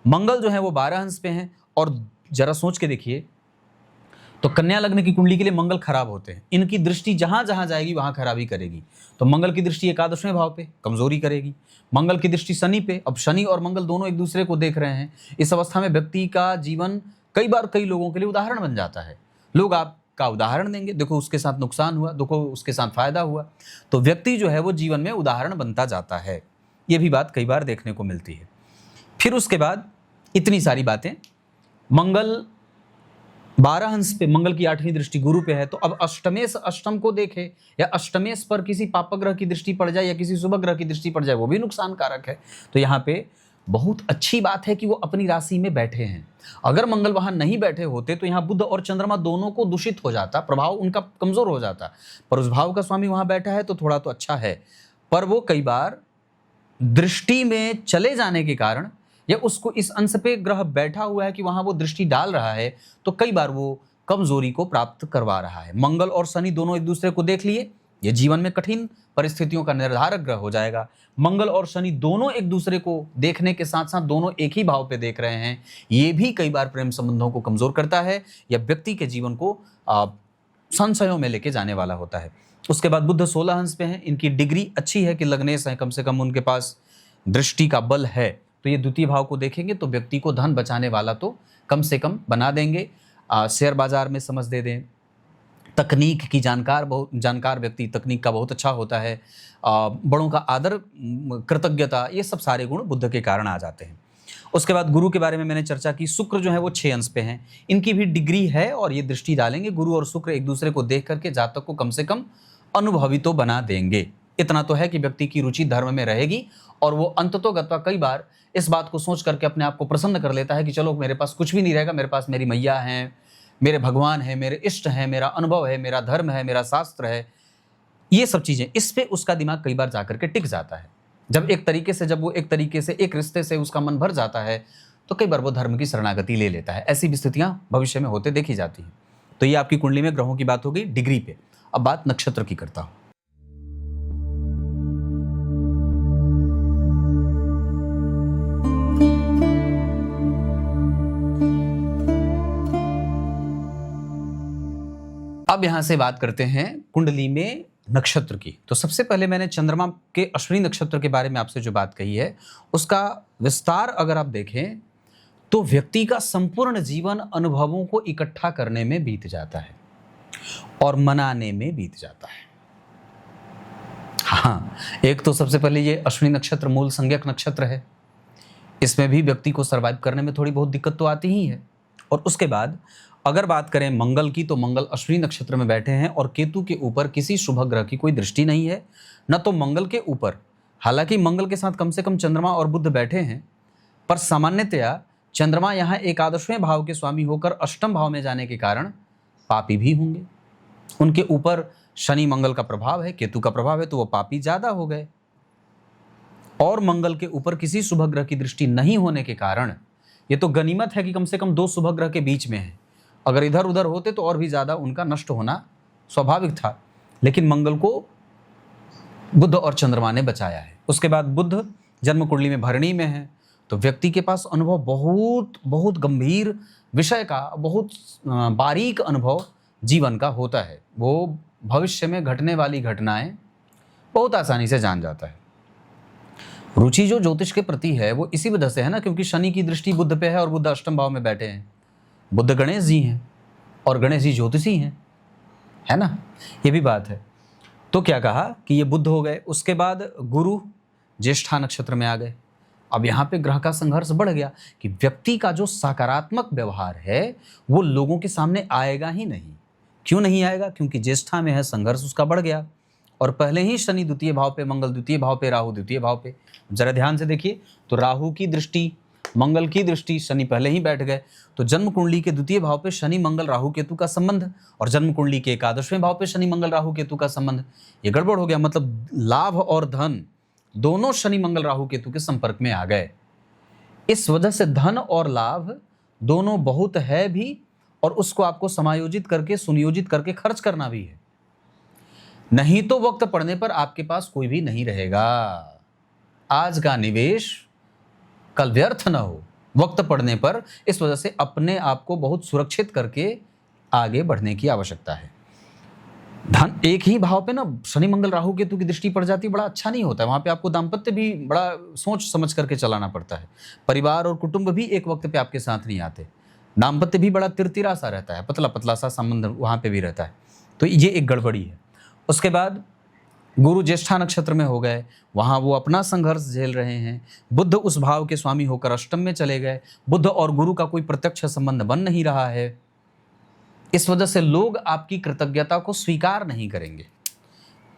मंगल जो है वो 12 अंश पे हैं, और जरा सोच के देखिए तो कन्या लग्न की कुंडली के लिए मंगल खराब होते हैं, इनकी दृष्टि जहां जहां जाएगी वहां खराबी करेगी। तो मंगल की दृष्टि एकादशवें भाव पे कमजोरी करेगी, मंगल की दृष्टि शनि पे, अब शनि और मंगल दोनों एक दूसरे को देख रहे हैं। इस अवस्था में व्यक्ति का जीवन कई बार कई लोगों के लिए उदाहरण बन जाता है। लोग आपका उदाहरण देंगे, देखो उसके साथ नुकसान हुआ, देखो उसके साथ फायदा हुआ, तो व्यक्ति जो है वो जीवन में उदाहरण बनता जाता है। ये भी बात कई बार देखने को मिलती है। फिर उसके बाद इतनी सारी बातें, मंगल 12 अंश पे, मंगल की 8वीं दृष्टि गुरु पे है, तो अब अष्टमेश अष्टम को देखे या अष्टमेश पर किसी पाप ग्रह की दृष्टि पड़ जाए या किसी शुभ ग्रह की दृष्टि पड़ जाए, वो भी नुकसान कारक है। तो यहाँ पे बहुत अच्छी बात है कि वो अपनी राशि में बैठे हैं। अगर मंगल वहां नहीं बैठे होते तो यहाँ बुध और चंद्रमा दोनों को दूषित हो जाता, प्रभाव उनका कमजोर हो जाता। पर उस भाव का स्वामी वहां बैठा है तो थोड़ा तो अच्छा है, पर वो कई बार दृष्टि में चले जाने के कारण या उसको इस अंश पे ग्रह बैठा हुआ है कि वहां वो दृष्टि डाल रहा है, तो कई बार वो कमजोरी को प्राप्त करवा रहा है। मंगल और शनि दोनों एक दूसरे को देख लिए, ये जीवन में कठिन परिस्थितियों का निर्धारक ग्रह हो जाएगा। मंगल और शनि दोनों एक दूसरे को देखने के साथ साथ दोनों एक ही भाव पे देख रहे हैं, ये भी कई बार प्रेम संबंधों को कमजोर करता है या व्यक्ति के जीवन को संशयों में लेके जाने वाला होता है। उसके बाद बुध 16 अंश पे हैं, इनकी डिग्री अच्छी है कि लग्नेश है, कम से कम उनके पास दृष्टि का बल है, तो ये द्वितीय भाव को देखेंगे तो व्यक्ति को धन बचाने वाला तो कम से कम बना देंगे। शेयर बाजार में समझ दे दें, तकनीक की जानकार व्यक्ति तकनीक का बहुत अच्छा होता है, बड़ों का आदर, कृतज्ञता, ये सब सारे गुण बुध के कारण आ जाते हैं। उसके बाद गुरु के बारे में मैंने चर्चा की, शुक्र जो है वो 6 अंश पे हैं, इनकी भी डिग्री है और ये दृष्टि डालेंगे। गुरु और शुक्र एक दूसरे को देख करके जातक को कम से कम अनुभवी तो बना देंगे। इतना तो है कि व्यक्ति की रुचि धर्म में रहेगी और वो अंततोगत्वा कई बार इस बात को सोच करके अपने आप को प्रसन्न कर लेता है कि चलो मेरे पास कुछ भी नहीं रहेगा, मेरे पास मेरी मैया हैं, मेरे भगवान हैं, मेरे इष्ट हैं, मेरा अनुभव है, मेरा धर्म है, मेरा शास्त्र है, ये सब चीजें, इस पे उसका दिमाग कई बार जाकर के टिक जाता है। जब वो एक तरीके से एक रिश्ते से उसका मन भर जाता है तो कई बार वो धर्म की शरणागति ले लेता है। ऐसी भी स्थितियां भविष्य में होते देखी जाती हैं। तो ये आपकी कुंडली में ग्रहों की बात हो गई डिग्री पे। अब बात नक्षत्र की करता हूं। अब यहां से बात करते हैं कुंडली में नक्षत्र की। तो सबसे पहले मैंने चंद्रमा के अश्विनी नक्षत्र के बारे में आपसे जो बात कही है उसका विस्तार अगर आप देखें तो व्यक्ति का संपूर्ण जीवन अनुभवों को इकट्ठा करने में बीत जाता है और मनाने में बीत जाता है। हाँ, एक तो सबसे पहले ये अश्विनी नक्षत्र मूल संज्ञक नक्षत्र है, इसमें भी व्यक्ति को सर्वाइव करने में थोड़ी बहुत दिक्कत तो आती ही है। और उसके बाद अगर बात करें मंगल की, तो मंगल अश्विनी नक्षत्र में बैठे हैं और केतु के ऊपर किसी शुभ ग्रह की कोई दृष्टि नहीं है, न तो मंगल के ऊपर, हालांकि मंगल के साथ कम से कम चंद्रमा और बुध बैठे हैं, पर सामान्यतया चंद्रमा यहाँ एकादशवें भाव के स्वामी होकर अष्टम भाव में जाने के कारण पापी भी होंगे। उनके ऊपर शनि मंगल का प्रभाव है, केतु का प्रभाव है, तो वो पापी ज्यादा हो गए। और मंगल के ऊपर किसी शुभ ग्रह की दृष्टि नहीं होने के कारण ये तो गनीमत है कि कम से कम 2 शुभ ग्रह के बीच में है, अगर इधर उधर होते तो और भी ज्यादा उनका नष्ट होना स्वाभाविक था, लेकिन मंगल को बुध और चंद्रमा ने बचाया है। उसके बाद बुध जन्म कुंडली में भरणी में है, तो व्यक्ति के पास अनुभव बहुत गंभीर विषय का, बहुत बारीक अनुभव जीवन का होता है। वो भविष्य में घटने वाली घटनाएं बहुत आसानी से जान जाता है। रुचि जो ज्योतिष के प्रति है वो इसी वजह से है ना, क्योंकि शनि की दृष्टि बुध पे है और बुध अष्टम भाव में बैठे हैं। बुध गणेश जी हैं और गणेश जी ज्योतिषी हैं, है ना, ये भी बात है। तो क्या कहा कि ये बुध हो गए। उसके बाद गुरु ज्येष्ठा नक्षत्र में आ गए। अब यहाँ पे ग्रह का संघर्ष बढ़ गया कि व्यक्ति का जो सकारात्मक व्यवहार है वो लोगों के सामने आएगा ही नहीं। क्यों नहीं आएगा? क्योंकि ज्येष्ठा में है, संघर्ष उसका बढ़ गया। और पहले ही शनि द्वितीय भाव पे, मंगल द्वितीय भाव पे, राहु द्वितीय भाव पे। जरा ध्यान से देखिए तो राहु की दृष्टि मंगल की दृष्टि, शनि पहले ही बैठ गए, तो जन्म कुंडली के द्वितीय भाव पे शनि मंगल राहु केतु का संबंध और जन्म कुंडली के एकादशवें भाव पे शनि मंगल राहु केतु का संबंध, ये गड़बड़ हो गया। मतलब लाभ और धन दोनों शनि मंगल राहु केतु के संपर्क में आ गए। इस वजह से धन और लाभ दोनों बहुत है भी, और उसको आपको समायोजित करके सुनियोजित करके खर्च करना भी है, नहीं तो वक्त पड़ने पर आपके पास कोई भी नहीं रहेगा। आज का निवेश कल व्यर्थ न हो वक्त पड़ने पर, इस वजह से अपने आप को बहुत सुरक्षित करके आगे बढ़ने की आवश्यकता है। धन एक ही भाव पे ना शनि मंगल राहु केतु की दृष्टि पड़ जाती है, बड़ा अच्छा नहीं होता है। वहां पे आपको दाम्पत्य भी बड़ा सोच समझ करके चलाना पड़ता है। परिवार और कुटुंब भी एक वक्त पे आपके साथ नहीं आते। दाम्पत्य भी बड़ा तिरतिरा सा रहता है, पतला पतला सा संबंध वहां पे भी रहता है। तो ये एक गड़बड़ी है। उसके बाद गुरु ज्येष्ठा नक्षत्र में हो गए, वहां वो अपना संघर्ष झेल रहे हैं। बुध उस भाव के स्वामी होकर अष्टम में चले गए। बुध और गुरु का कोई प्रत्यक्ष संबंध बन नहीं रहा है। इस वजह से लोग आपकी कृतज्ञता को स्वीकार नहीं करेंगे।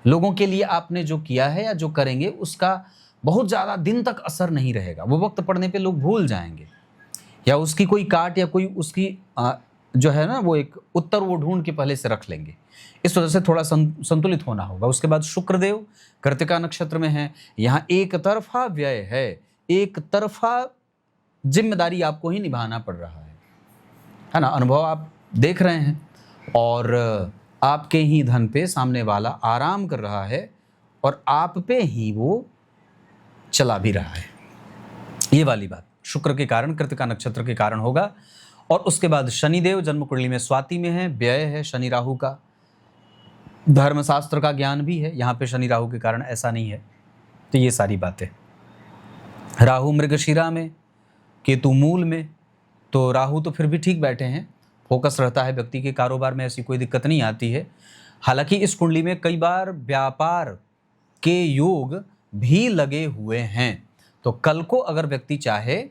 लोगों के लिए आपने जो किया है या जो करेंगे उसका बहुत ज़्यादा दिन तक असर नहीं रहेगा। वो वक्त पड़ने पे लोग भूल जाएंगे, या उसकी कोई काट या कोई उसकी जो है ना वो एक उत्तर वो ढूंढ के पहले से रख लेंगे। इस वजह से थोड़ा संतुलित होना होगा। उसके बाद शुक्रदेव कृत्तिका नक्षत्र में है। यहाँ एक तरफा व्यय है, एक तरफा जिम्मेदारी आपको ही निभाना पड़ रहा है ना। अनुभव आप देख रहे हैं, और आपके ही धन पे सामने वाला आराम कर रहा है और आप पे ही वो चला भी रहा है। ये वाली बात शुक्र के कारण, कृत्तिका नक्षत्र के कारण होगा। और उसके बाद शनिदेव जन्म कुंडली में स्वाति में है, व्यय है शनि राहु का। धर्मशास्त्र का ज्ञान भी है, यहाँ पे शनि राहु के कारण ऐसा नहीं है। तो ये सारी बातें, राहु मृगशिरा में, केतु मूल में, तो राहु तो फिर भी ठीक बैठे हैं, फोकस रहता है व्यक्ति के कारोबार में, ऐसी कोई दिक्कत नहीं आती है। हालांकि इस कुंडली में कई बार व्यापार के योग भी लगे हुए हैं, तो कल को अगर व्यक्ति चाहे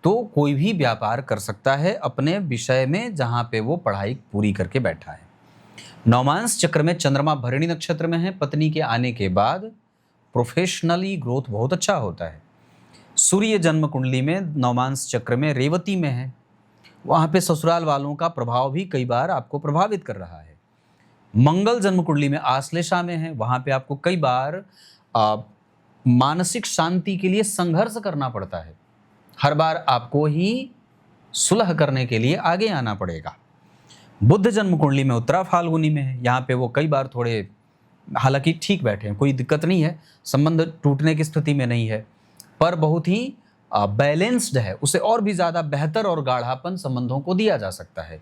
तो कोई भी व्यापार कर सकता है अपने विषय में जहां पे वो पढ़ाई पूरी करके बैठा है। नवमांश चक्र में चंद्रमा भरणी नक्षत्र में है। पत्नी के आने के बाद प्रोफेशनली ग्रोथ बहुत अच्छा होता है। सूर्य जन्म कुंडली में नवमांश चक्र में रेवती में है, वहाँ पे ससुराल वालों का प्रभाव भी कई बार आपको प्रभावित कर रहा है। मंगल जन्म कुंडली में आश्लेषा में है, वहाँ पे आपको कई बार मानसिक शांति के लिए संघर्ष करना पड़ता है। हर बार आपको ही सुलह करने के लिए आगे आना पड़ेगा। बुध जन्म कुंडली में उत्तरा फाल्गुनी में है, यहाँ पे वो कई बार थोड़े, हालांकि ठीक बैठे हैं, कोई दिक्कत नहीं है, संबंध टूटने की स्थिति में नहीं है, पर बहुत ही बैलेंस्ड है। उसे और भी ज़्यादा बेहतर और गाढ़ापन संबंधों को दिया जा सकता है।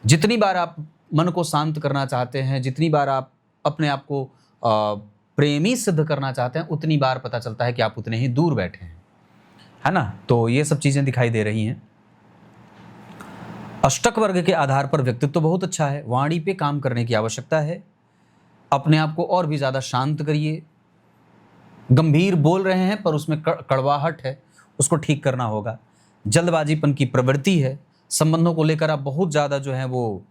जितनी बार आप मन को शांत करना चाहते हैं, जितनी बार आप अपने आप को प्रेमी सिद्ध करना चाहते हैं, उतनी बार पता चलता है कि आप उतने ही दूर बैठे हैं, है ना। तो ये सब चीज़ें दिखाई दे रही हैं। अष्टक वर्ग के आधार पर व्यक्तित्व तो बहुत अच्छा है। वाणी पे काम करने की आवश्यकता है। अपने आप को और भी ज़्यादा शांत करिए। गंभीर बोल रहे हैं पर उसमें कड़वाहट है, उसको ठीक करना होगा। जल्दबाजीपन की प्रवृत्ति है। संबंधों को लेकर आप बहुत ज़्यादा जो है वो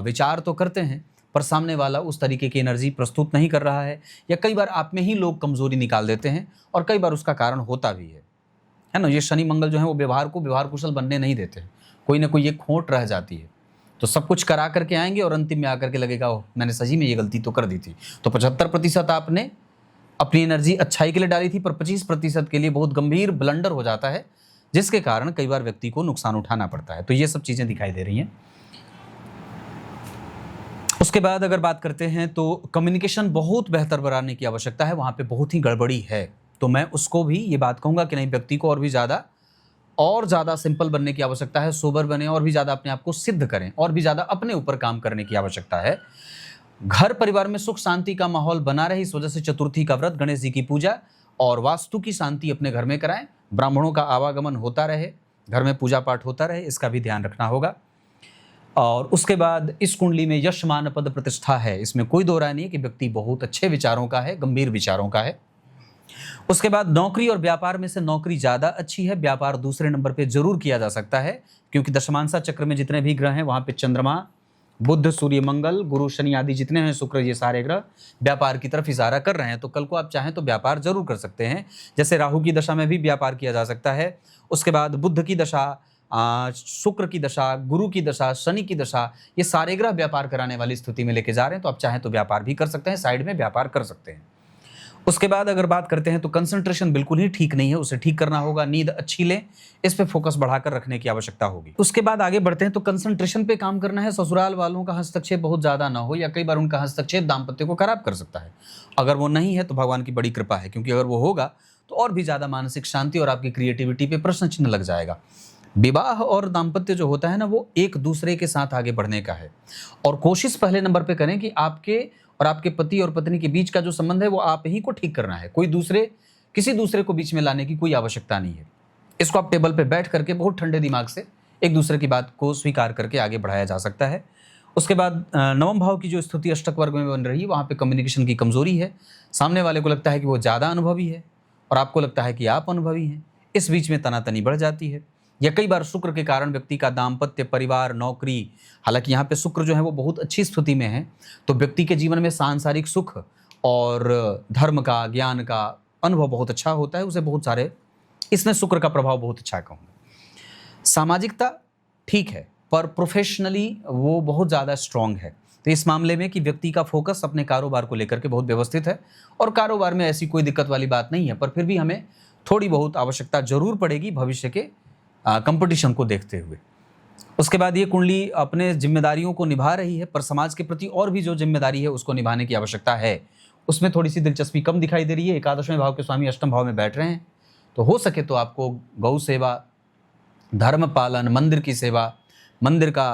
विचार तो करते हैं, पर सामने वाला उस तरीके की एनर्जी प्रस्तुत नहीं कर रहा है, या कई बार आप में ही लोग कमज़ोरी निकाल देते हैं, और कई बार उसका कारण होता भी है ना। ये शनि मंगल जो है वो व्यवहार को व्यवहार कुशल बनने नहीं देते, कोई ना कोई ये खोट रह जाती है। तो सब कुछ करा करके आएंगे और अंतिम में आकर के लगेगा ओह मैंने सही में ये गलती तो कर दी थी। तो 75% आपने अपनी एनर्जी अच्छाई के लिए डाली थी, पर 25% के लिए बहुत गंभीर ब्लंडर हो जाता है, जिसके कारण कई बार व्यक्ति को नुकसान उठाना पड़ता है। तो ये सब चीज़ें दिखाई दे रही हैं। उसके बाद अगर बात करते हैं तो कम्युनिकेशन बहुत बेहतर बनाने की आवश्यकता है, वहाँ पे बहुत ही गड़बड़ी है। तो मैं उसको भी ये बात कहूँगा कि नहीं, व्यक्ति को और ज़्यादा सिंपल बनने की आवश्यकता है, सोबर बने, और भी ज़्यादा अपने आप को सिद्ध करें, और भी ज़्यादा अपने ऊपर काम करने की आवश्यकता है। घर परिवार में सुख शांति का माहौल बना रहे, इस वजह से चतुर्थी का व्रत, गणेश जी की पूजा और वास्तु की शांति अपने घर में कराएं। ब्राह्मणों का आवागमन होता रहे, घर में पूजा पाठ होता रहे, इसका भी ध्यान रखना होगा। और उसके बाद इस कुंडली में यश मान पद प्रतिष्ठा है, इसमें कोई दो राय नहीं है कि व्यक्ति बहुत अच्छे विचारों का है, गंभीर विचारों का है। उसके बाद नौकरी और व्यापार में से नौकरी ज़्यादा अच्छी है, व्यापार दूसरे नंबर पे जरूर किया जा सकता है, क्योंकि दशमांशा चक्र में जितने भी ग्रह हैं वहाँ पे चंद्रमा बुध, सूर्य, मंगल, गुरु, शनि आदि जितने हैं, शुक्र, ये सारे ग्रह व्यापार की तरफ इशारा कर रहे हैं। तो कल को आप चाहें तो व्यापार जरूर कर सकते हैं। जैसे राहु की दशा में भी व्यापार किया जा सकता है। उसके बाद बुध की दशा, शुक्र की दशा, गुरु की दशा, शनि की दशा, ये सारे ग्रह व्यापार कराने वाली स्थिति में लेके जा रहे हैं। तो आप चाहें तो व्यापार भी कर सकते हैं, साइड में व्यापार कर सकते हैं। उसके बाद अगर बात करते हैं तो कंसंट्रेशन बिल्कुल ही ठीक नहीं है, उसे ठीक करना होगा। नींद अच्छी लें, इस पे फोकस बढ़ाकर रखने की आवश्यकता होगी। उसके बाद आगे बढ़ते हैं तो कंसंट्रेशन पे काम करना है। ससुराल वालों का हस्तक्षेप बहुत ज्यादा ना हो, या कई बार उनका हस्तक्षेप दाम्पत्य को खराब कर सकता है। अगर वो नहीं है तो भगवान की बड़ी कृपा है, क्योंकि अगर वो होगा तो और भी ज्यादा मानसिक शांति और आपकी क्रिएटिविटी पे प्रश्न चिन्ह लग जाएगा। विवाह और दाम्पत्य जो होता है ना, वो एक दूसरे के साथ आगे बढ़ने का है। और कोशिश पहले नंबर पे करें कि आपके और आपके पति और पत्नी के बीच का जो संबंध है वो आप ही को ठीक करना है। किसी दूसरे को बीच में लाने की कोई आवश्यकता नहीं है। इसको आप टेबल पे बैठ करके बहुत ठंडे दिमाग से एक दूसरे की बात को स्वीकार करके आगे बढ़ाया जा सकता है। उसके बाद नवम भाव की जो स्थिति अष्टक वर्ग में बन रही है, वहाँ पे कम्युनिकेशन की कमजोरी है। सामने वाले को लगता है कि वो ज़्यादा अनुभवी है और आपको लगता है कि आप अनुभवी हैं। इस बीच में तनातनी बढ़ जाती है। या कई बार शुक्र के कारण व्यक्ति का दाम्पत्य, परिवार, नौकरी, हालांकि यहाँ पे शुक्र जो है वो बहुत अच्छी स्थिति में है, तो व्यक्ति के जीवन में सांसारिक सुख और धर्म का, ज्ञान का अनुभव बहुत अच्छा होता है। उसे बहुत सारे, इसमें शुक्र का प्रभाव बहुत अच्छा कहूँगा। सामाजिकता ठीक है, पर प्रोफेशनली वो बहुत ज़्यादा स्ट्रांग है। तो इस मामले में कि व्यक्ति का फोकस अपने कारोबार को लेकर के बहुत व्यवस्थित है और कारोबार में ऐसी कोई दिक्कत वाली बात नहीं है, पर फिर भी हमें थोड़ी बहुत आवश्यकता जरूर पड़ेगी भविष्य के कंपटीशन को देखते हुए। उसके बाद ये कुंडली अपने जिम्मेदारियों को निभा रही है, पर समाज के प्रति और भी जो जिम्मेदारी है उसको निभाने की आवश्यकता है। उसमें थोड़ी सी दिलचस्पी कम दिखाई दे रही है। एकादशवें भाव के स्वामी अष्टम भाव में बैठ रहे हैं, तो हो सके तो आपको गौ सेवा, धर्म पालन, मंदिर की सेवा, मंदिर का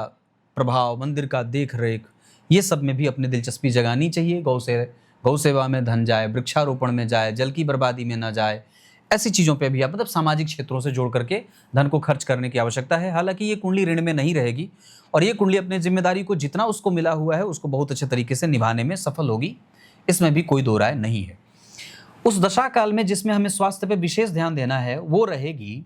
प्रभाव, मंदिर का देख रेख, ये सब में भी अपनी दिलचस्पी जगानी चाहिए। गौ सेवा में धन जाए, वृक्षारोपण में जाए, जल की बर्बादी में ना जाए, ऐसी चीज़ों पे भी आप मतलब सामाजिक क्षेत्रों से जोड़ करके धन को खर्च करने की आवश्यकता है। हालांकि ये कुंडली ऋण में नहीं रहेगी और ये कुंडली अपने जिम्मेदारी को जितना उसको मिला हुआ है उसको बहुत अच्छे तरीके से निभाने में सफल होगी, इसमें भी कोई दो राय नहीं है। उस दशा काल में जिसमें हमें स्वास्थ्य पे विशेष ध्यान देना है वो रहेगी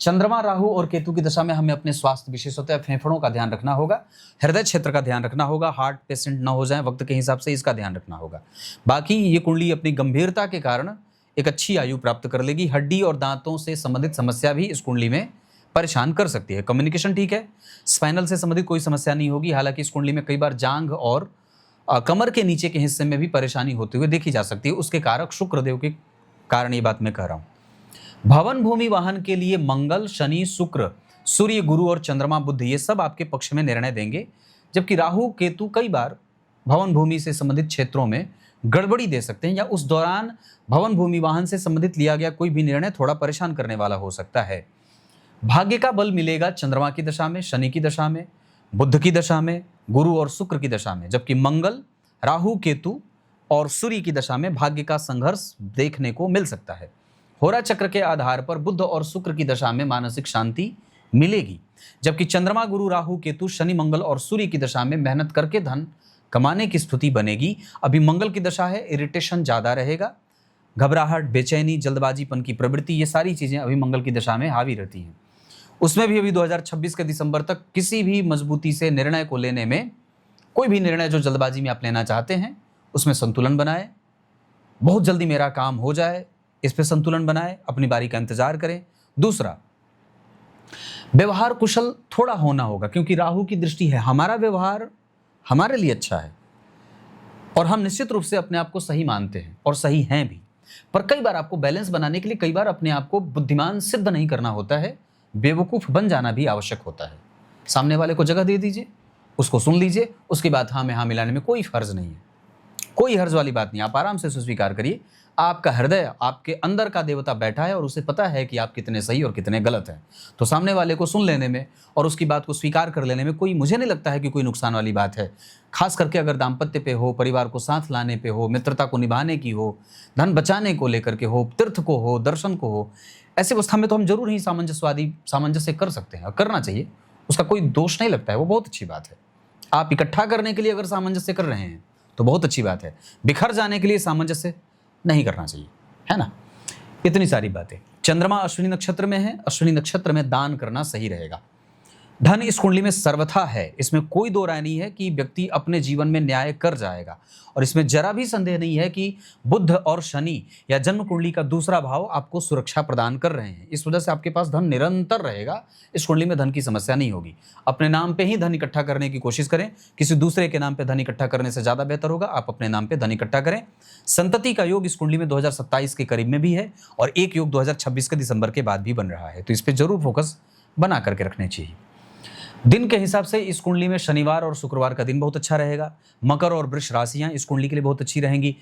चंद्रमा, राहु और केतु की दशा में हमें अपने स्वास्थ्य, विशेषतः फेफड़ों का ध्यान रखना होगा, हृदय क्षेत्र का ध्यान रखना होगा, हार्ट पेशेंट ना हो जाए वक्त के हिसाब से, इसका ध्यान रखना होगा। बाकी ये कुंडली अपनी गंभीरता के कारण एक अच्छी आयु प्राप्त कर लेगी। हड्डी और दांतों से संबंधित समस्या भी इस कुंडली में परेशान कर सकती है। कम्युनिकेशन ठीक है, स्पाइनल से संबंधित कोई समस्या नहीं होगी। हालांकि इस कुंडली में कई बार जांघ और कमर के नीचे के हिस्से में भी परेशानी होते हुए देखी जा सकती है। उसके कारक शुक्रदेव के कारण ये बात मैं कह रहा हूँ। भवन, भूमि, वाहन के लिए मंगल, शनि, शुक्र, सूर्य, गुरु और चंद्रमा, बुध, ये सब आपके पक्ष में निर्णय देंगे। जबकि राहु, केतु कई बार भवन भूमि से संबंधित क्षेत्रों में गड़बड़ी दे सकते हैं, या उस दौरान भवन, भूमि, वाहन से संबंधित लिया गया कोई भी निर्णय थोड़ा परेशान करने वाला हो सकता है। भाग्य का बल मिलेगा चंद्रमा की दशा में, शनि की दशा में, बुध की दशा में, गुरु और शुक्र की दशा में। जबकि मंगल, राहु, केतु और सूर्य की दशा में भाग्य का संघर्ष देखने को मिल सकता है। होरा चक्र के आधार पर बुध और शुक्र की दशा में मानसिक शांति मिलेगी। जबकि चंद्रमा, गुरु, राहु, केतु, शनि, मंगल और सूर्य की दशा में मेहनत करके धन कमाने की स्थिति बनेगी। अभी मंगल की दशा है, इरिटेशन ज़्यादा रहेगा, घबराहट, बेचैनी, जल्दबाजीपन की प्रवृत्ति, ये सारी चीज़ें अभी मंगल की दशा में हावी रहती हैं। उसमें भी अभी 2026 के दिसंबर तक किसी भी मजबूती से निर्णय को लेने में, कोई भी निर्णय जो जल्दबाजी में आप लेना चाहते हैं उसमें संतुलन बनाए। बहुत जल्दी मेरा काम हो जाए, इस पे संतुलन बनाए, अपनी बारी का इंतजार करें। दूसरा, व्यवहार कुशल थोड़ा होना होगा, क्योंकि राहु की दृष्टि है। हमारा व्यवहार हमारे लिए अच्छा है और हम निश्चित रूप से अपने आप को सही मानते हैं और सही हैं भी, पर कई बार आपको बैलेंस बनाने के लिए कई बार अपने आप को बुद्धिमान सिद्ध नहीं करना होता है, बेवकूफ़ बन जाना भी आवश्यक होता है। सामने वाले को जगह दे दीजिए, उसको सुन लीजिए, उसके बाद हाँ में हाँ मिलाने में कोई फर्ज नहीं है, कोई हर्ज वाली बात नहीं। आप आराम से उसे स्वीकार करिए। आपका हृदय, आपके अंदर का देवता बैठा है और उसे पता है कि आप कितने सही और कितने गलत हैं। तो सामने वाले को सुन लेने में और उसकी बात को स्वीकार कर लेने में कोई, मुझे नहीं लगता है कि कोई नुकसान वाली बात है। खास करके अगर दाम्पत्य पे हो, परिवार को साथ लाने पे हो, मित्रता को निभाने की हो, धन बचाने को लेकर के हो, तीर्थ को हो, दर्शन को हो, ऐसी अवस्था में तो हम जरूर ही सामंजस्य कर सकते हैं और करना चाहिए। उसका कोई दोष नहीं लगता है, वो बहुत अच्छी बात है। आप इकट्ठा करने के लिए अगर सामंजस्य कर रहे हैं तो बहुत अच्छी बात है। बिखर जाने के लिए सामंजस्य नहीं करना चाहिए, है ना। इतनी सारी बातें। चंद्रमा अश्विनी नक्षत्र में है, अश्विनी नक्षत्र में दान करना सही रहेगा। धन इस कुंडली में सर्वथा है, इसमें कोई दो राय नहीं है कि व्यक्ति अपने जीवन में न्याय कर जाएगा। और इसमें जरा भी संदेह नहीं है कि बुध और शनि या जन्म कुंडली का दूसरा भाव आपको सुरक्षा प्रदान कर रहे हैं। इस वजह से आपके पास धन निरंतर रहेगा। इस कुंडली में धन की समस्या नहीं होगी। अपने नाम पे ही धन इकट्ठा करने की कोशिश करें, किसी दूसरे के नाम पे धन इकट्ठा करने से ज़्यादा बेहतर होगा आप अपने नाम पे धन इकट्ठा करें। संतति का योग इस कुंडली में 2027 के करीब में भी है और एक योग 2026 के दिसंबर के बाद भी बन रहा है, तो इस पर जरूर फोकस बना करके रखने चाहिए। दिन के हिसाब से इस कुंडली में शनिवार और शुक्रवार का दिन बहुत अच्छा रहेगा। मकर और वृष राशियां इस कुंडली के लिए बहुत अच्छी रहेंगी।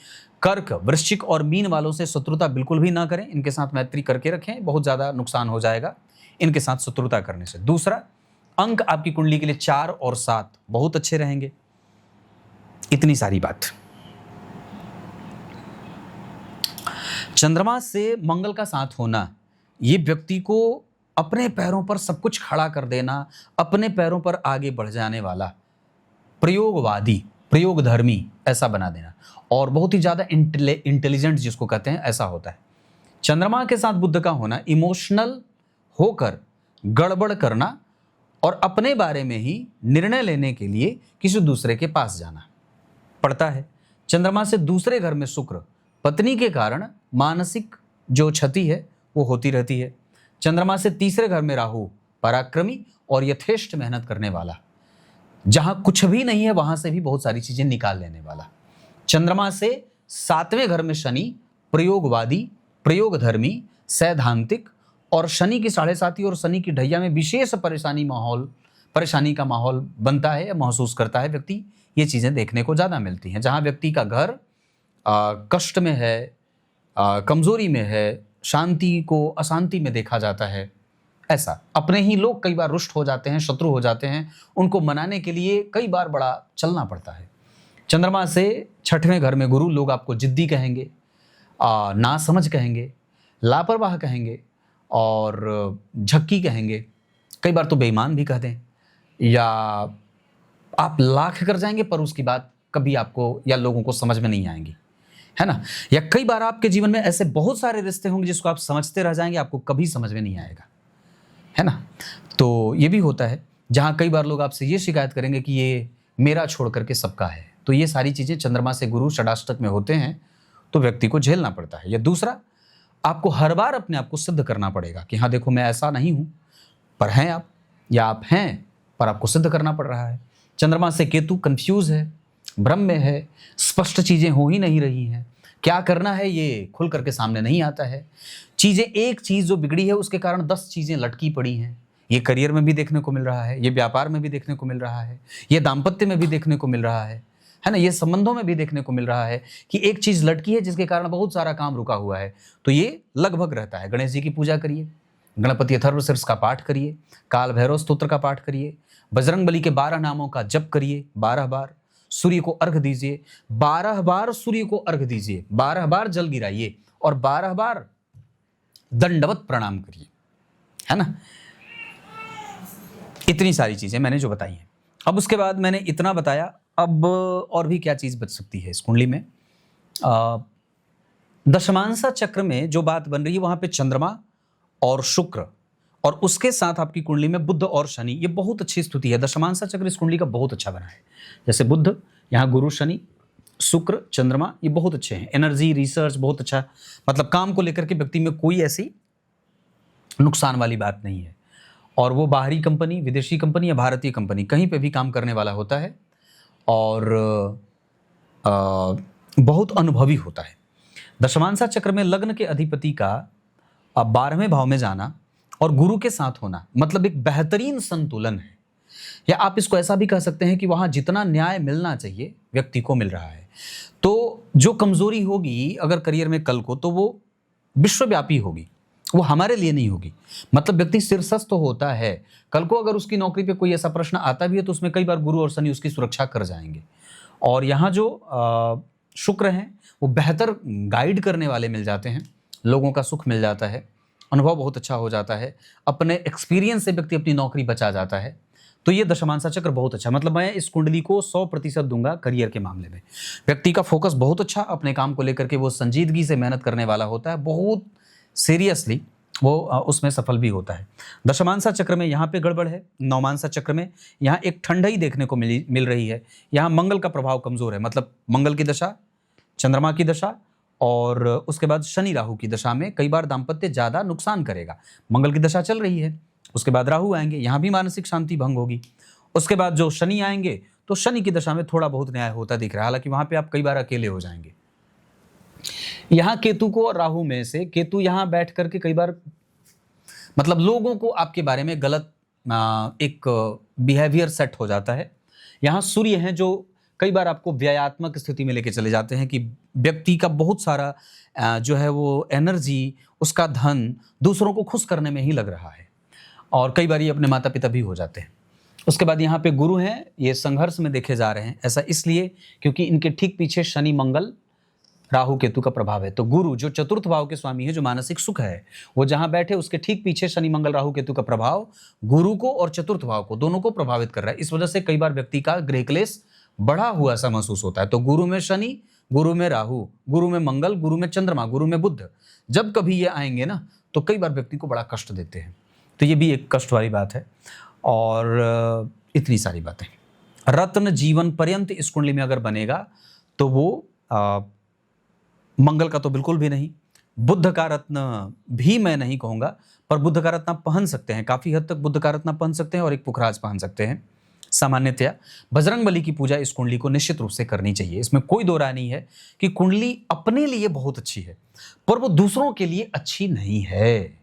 कर्क, वृश्चिक और मीन वालों से शत्रुता बिल्कुल भी ना करें, इनके साथ मैत्री करके रखें, बहुत ज़्यादा नुकसान हो जाएगा इनके साथ शत्रुता करने से। दूसरा, अंक आपकी कुंडली के लिए 4 और 7 बहुत अच्छे रहेंगे। इतनी सारी बात। चंद्रमा से मंगल का साथ होना ये व्यक्ति को अपने पैरों पर सब कुछ खड़ा कर देना, अपने पैरों पर आगे बढ़ जाने वाला, प्रयोगवादी, प्रयोगधर्मी ऐसा बना देना और बहुत ही ज़्यादा इंटेलिजेंट जिसको कहते हैं ऐसा होता है। चंद्रमा के साथ बुध का होना इमोशनल होकर गड़बड़ करना और अपने बारे में ही निर्णय लेने के लिए किसी दूसरे के पास जाना पड़ता है। चंद्रमा से दूसरे घर में शुक्र, पत्नी के कारण मानसिक जो क्षति है वो होती रहती है। चंद्रमा से तीसरे घर में राहु, पराक्रमी और यथेष्ट मेहनत करने वाला, जहां कुछ भी नहीं है वहां से भी बहुत सारी चीजें निकाल लेने वाला। चंद्रमा से 7वें घर में शनि, प्रयोगवादी, प्रयोगधर्मी, सैद्धांतिक और शनि की 7.5 और शनि की ढैया में विशेष परेशानी का माहौल बनता है या महसूस करता है व्यक्ति। ये चीजें देखने को ज्यादा मिलती हैं। जहां व्यक्ति का घर कष्ट में है, कमजोरी में है, शांति को अशांति में देखा जाता है, ऐसा अपने ही लोग कई बार रुष्ट हो जाते हैं, शत्रु हो जाते हैं, उनको मनाने के लिए कई बार बड़ा चलना पड़ता है। चंद्रमा से 6वें घर में गुरु, लोग आपको जिद्दी कहेंगे, नासमझ कहेंगे, लापरवाह कहेंगे और झक्की कहेंगे, कई बार तो बेईमान भी कह दें, या आप लाख कर जाएंगे पर उसकी बात कभी आपको या लोगों को समझ में नहीं आएंगी, है ना। या कई बार आपके जीवन में ऐसे बहुत सारे रिश्ते होंगे जिसको आप समझते रह जाएंगे, आपको कभी समझ में नहीं आएगा, है ना। तो ये भी होता है जहां कई बार लोग आपसे ये शिकायत करेंगे कि ये मेरा छोड़ करके सबका है। तो ये सारी चीजें चंद्रमा से गुरु षडाष्टक में होते हैं तो व्यक्ति को झेलना पड़ता है। या दूसरा, आपको हर बार अपने आप को सिद्ध करना पड़ेगा कि हाँ देखो मैं ऐसा नहीं हूं, पर हैं आप, या आप हैं पर आपको सिद्ध करना पड़ रहा है। चंद्रमा से केतु कंफ्यूज है, भ्रम में है, स्पष्ट चीजें हो ही नहीं रही हैं, क्या करना है ये खुल करके सामने नहीं आता है। चीजें, एक चीज जो बिगड़ी है उसके कारण 10 चीजें लटकी पड़ी हैं। ये करियर में भी देखने को मिल रहा है, ये व्यापार में भी देखने को मिल रहा है, ये दाम्पत्य में भी देखने को मिल रहा है ना, ये संबंधों में भी देखने को मिल रहा है कि एक चीज लटकी है जिसके कारण बहुत सारा काम रुका हुआ है। तो ये लगभग रहता है। गणेश जी की पूजा करिए, गणपति अथर्वशीर्ष का पाठ करिए, काल भैरव स्तोत्र का पाठ करिए, बजरंगबली के 12 नामों का जप करिए 12 बार, सूर्य को अर्घ दीजिए 12 बार, सूर्य को अर्घ दीजिए 12 बार, जल गिराइए और 12 बार दंडवत प्रणाम करिए, है ना। इतनी सारी चीजें मैंने जो बताई हैं। अब उसके बाद मैंने इतना बताया, अब और भी क्या चीज बच सकती है इस कुंडली में। दशमांसा चक्र में जो बात बन रही है वहां पे चंद्रमा और शुक्र और उसके साथ आपकी कुंडली में बुध और शनि, ये बहुत अच्छी स्थिति है। दशमांसा चक्र इस कुंडली का बहुत अच्छा बना है। जैसे बुध, यहाँ गुरु, शनि, शुक्र, चंद्रमा, ये बहुत अच्छे हैं। एनर्जी, रिसर्च बहुत अच्छा, मतलब काम को लेकर के व्यक्ति में कोई ऐसी नुकसान वाली बात नहीं है। और वो बाहरी कंपनी, विदेशी कंपनी या भारतीय कंपनी कहीं पे भी काम करने वाला होता है और बहुत अनुभवी होता है। दशमांसा चक्र में लग्न के अधिपति का 12वें भाव में जाना और गुरु के साथ होना मतलब एक बेहतरीन संतुलन है। या आप इसको ऐसा भी कह सकते हैं कि वहां जितना न्याय मिलना चाहिए व्यक्ति को मिल रहा है। तो जो कमजोरी होगी अगर करियर में कल को, तो वो विश्वव्यापी होगी, वो हमारे लिए नहीं होगी। मतलब व्यक्ति शीर्षस्थ तो होता है, कल को अगर उसकी नौकरी पे कोई ऐसा प्रश्न आता भी है तो उसमें कई बार गुरु और शनि उसकी सुरक्षा कर जाएंगे। और यहाँ जो शुक्र हैं वो बेहतर गाइड करने वाले मिल जाते हैं, लोगों का सुख मिल जाता है, अनुभव बहुत अच्छा हो जाता है, अपने एक्सपीरियंस से व्यक्ति अपनी नौकरी बचा जाता है। तो ये दशमांसा चक्र बहुत अच्छा, मतलब मैं इस कुंडली को 100% दूंगा करियर के मामले में। व्यक्ति का फोकस बहुत अच्छा, अपने काम को लेकर के वो संजीदगी से मेहनत करने वाला होता है, बहुत सीरियसली उसमें सफल भी होता है। दशमांसा चक्र में यहाँ पे गड़बड़ है। नवमांसा चक्र में यहाँ एक ठंडाई देखने को मिल रही है। यहाँ मंगल का प्रभाव कमजोर है, मतलब मंगल की दशा, चंद्रमा की दशा और उसके बाद शनि राहु की दशा में कई बार दाम्पत्य ज्यादा नुकसान करेगा। मंगल की दशा चल रही है, उसके बाद राहु आएंगे, यहाँ भी मानसिक शांति भंग होगी। उसके बाद जो शनि आएंगे तो शनि की दशा में थोड़ा बहुत न्याय होता दिख रहा है, हालांकि वहां पे आप कई बार अकेले हो जाएंगे। यहां केतु को और राहु में से केतु यहां बैठ करके कई बार मतलब लोगों को आपके बारे में गलत एक बिहेवियर सेट हो जाता है। यहां सूर्य हैं जो कई बार आपको व्ययात्मक स्थिति में लेके चले जाते हैं कि व्यक्ति का बहुत सारा जो है वो एनर्जी, उसका धन दूसरों को खुश करने में ही लग रहा है, और कई बार ये अपने माता पिता भी हो जाते हैं। उसके बाद यहाँ पे गुरु हैं, ये संघर्ष में देखे जा रहे हैं। ऐसा इसलिए क्योंकि इनके ठीक पीछे शनि मंगल राहु केतु का प्रभाव है। तो गुरु जो चतुर्थ भाव के स्वामी है, जो मानसिक सुख है, वो जहां बैठे उसके ठीक पीछे शनि मंगल राहु केतु का प्रभाव गुरु को और चतुर्थ भाव को दोनों को प्रभावित कर रहा है। इस वजह से कई बार व्यक्ति का गृह क्लेश बढ़ा हुआ सा महसूस होता है। तो गुरु में शनि, गुरु में राहु, गुरु में मंगल, गुरु में चंद्रमा, गुरु में बुध, जब कभी ये आएंगे ना तो कई बार व्यक्ति को बड़ा कष्ट देते हैं। तो ये भी एक कष्ट वाली बात है। और इतनी सारी बातें, रत्न जीवन पर्यंत इस कुंडली में अगर बनेगा तो वो मंगल का तो बिल्कुल भी नहीं, बुध का रत्न भी मैं नहीं कहूंगा, पर बुध का रत्न पहन सकते हैं, काफी हद तक बुध का रत्न पहन सकते हैं और एक पुखराज पहन सकते हैं। सामान्यतया बजरंगबली की पूजा इस कुंडली को निश्चित रूप से करनी चाहिए। इसमें कोई दो राय नहीं है कि कुंडली अपने लिए बहुत अच्छी है, पर वो दूसरों के लिए अच्छी नहीं है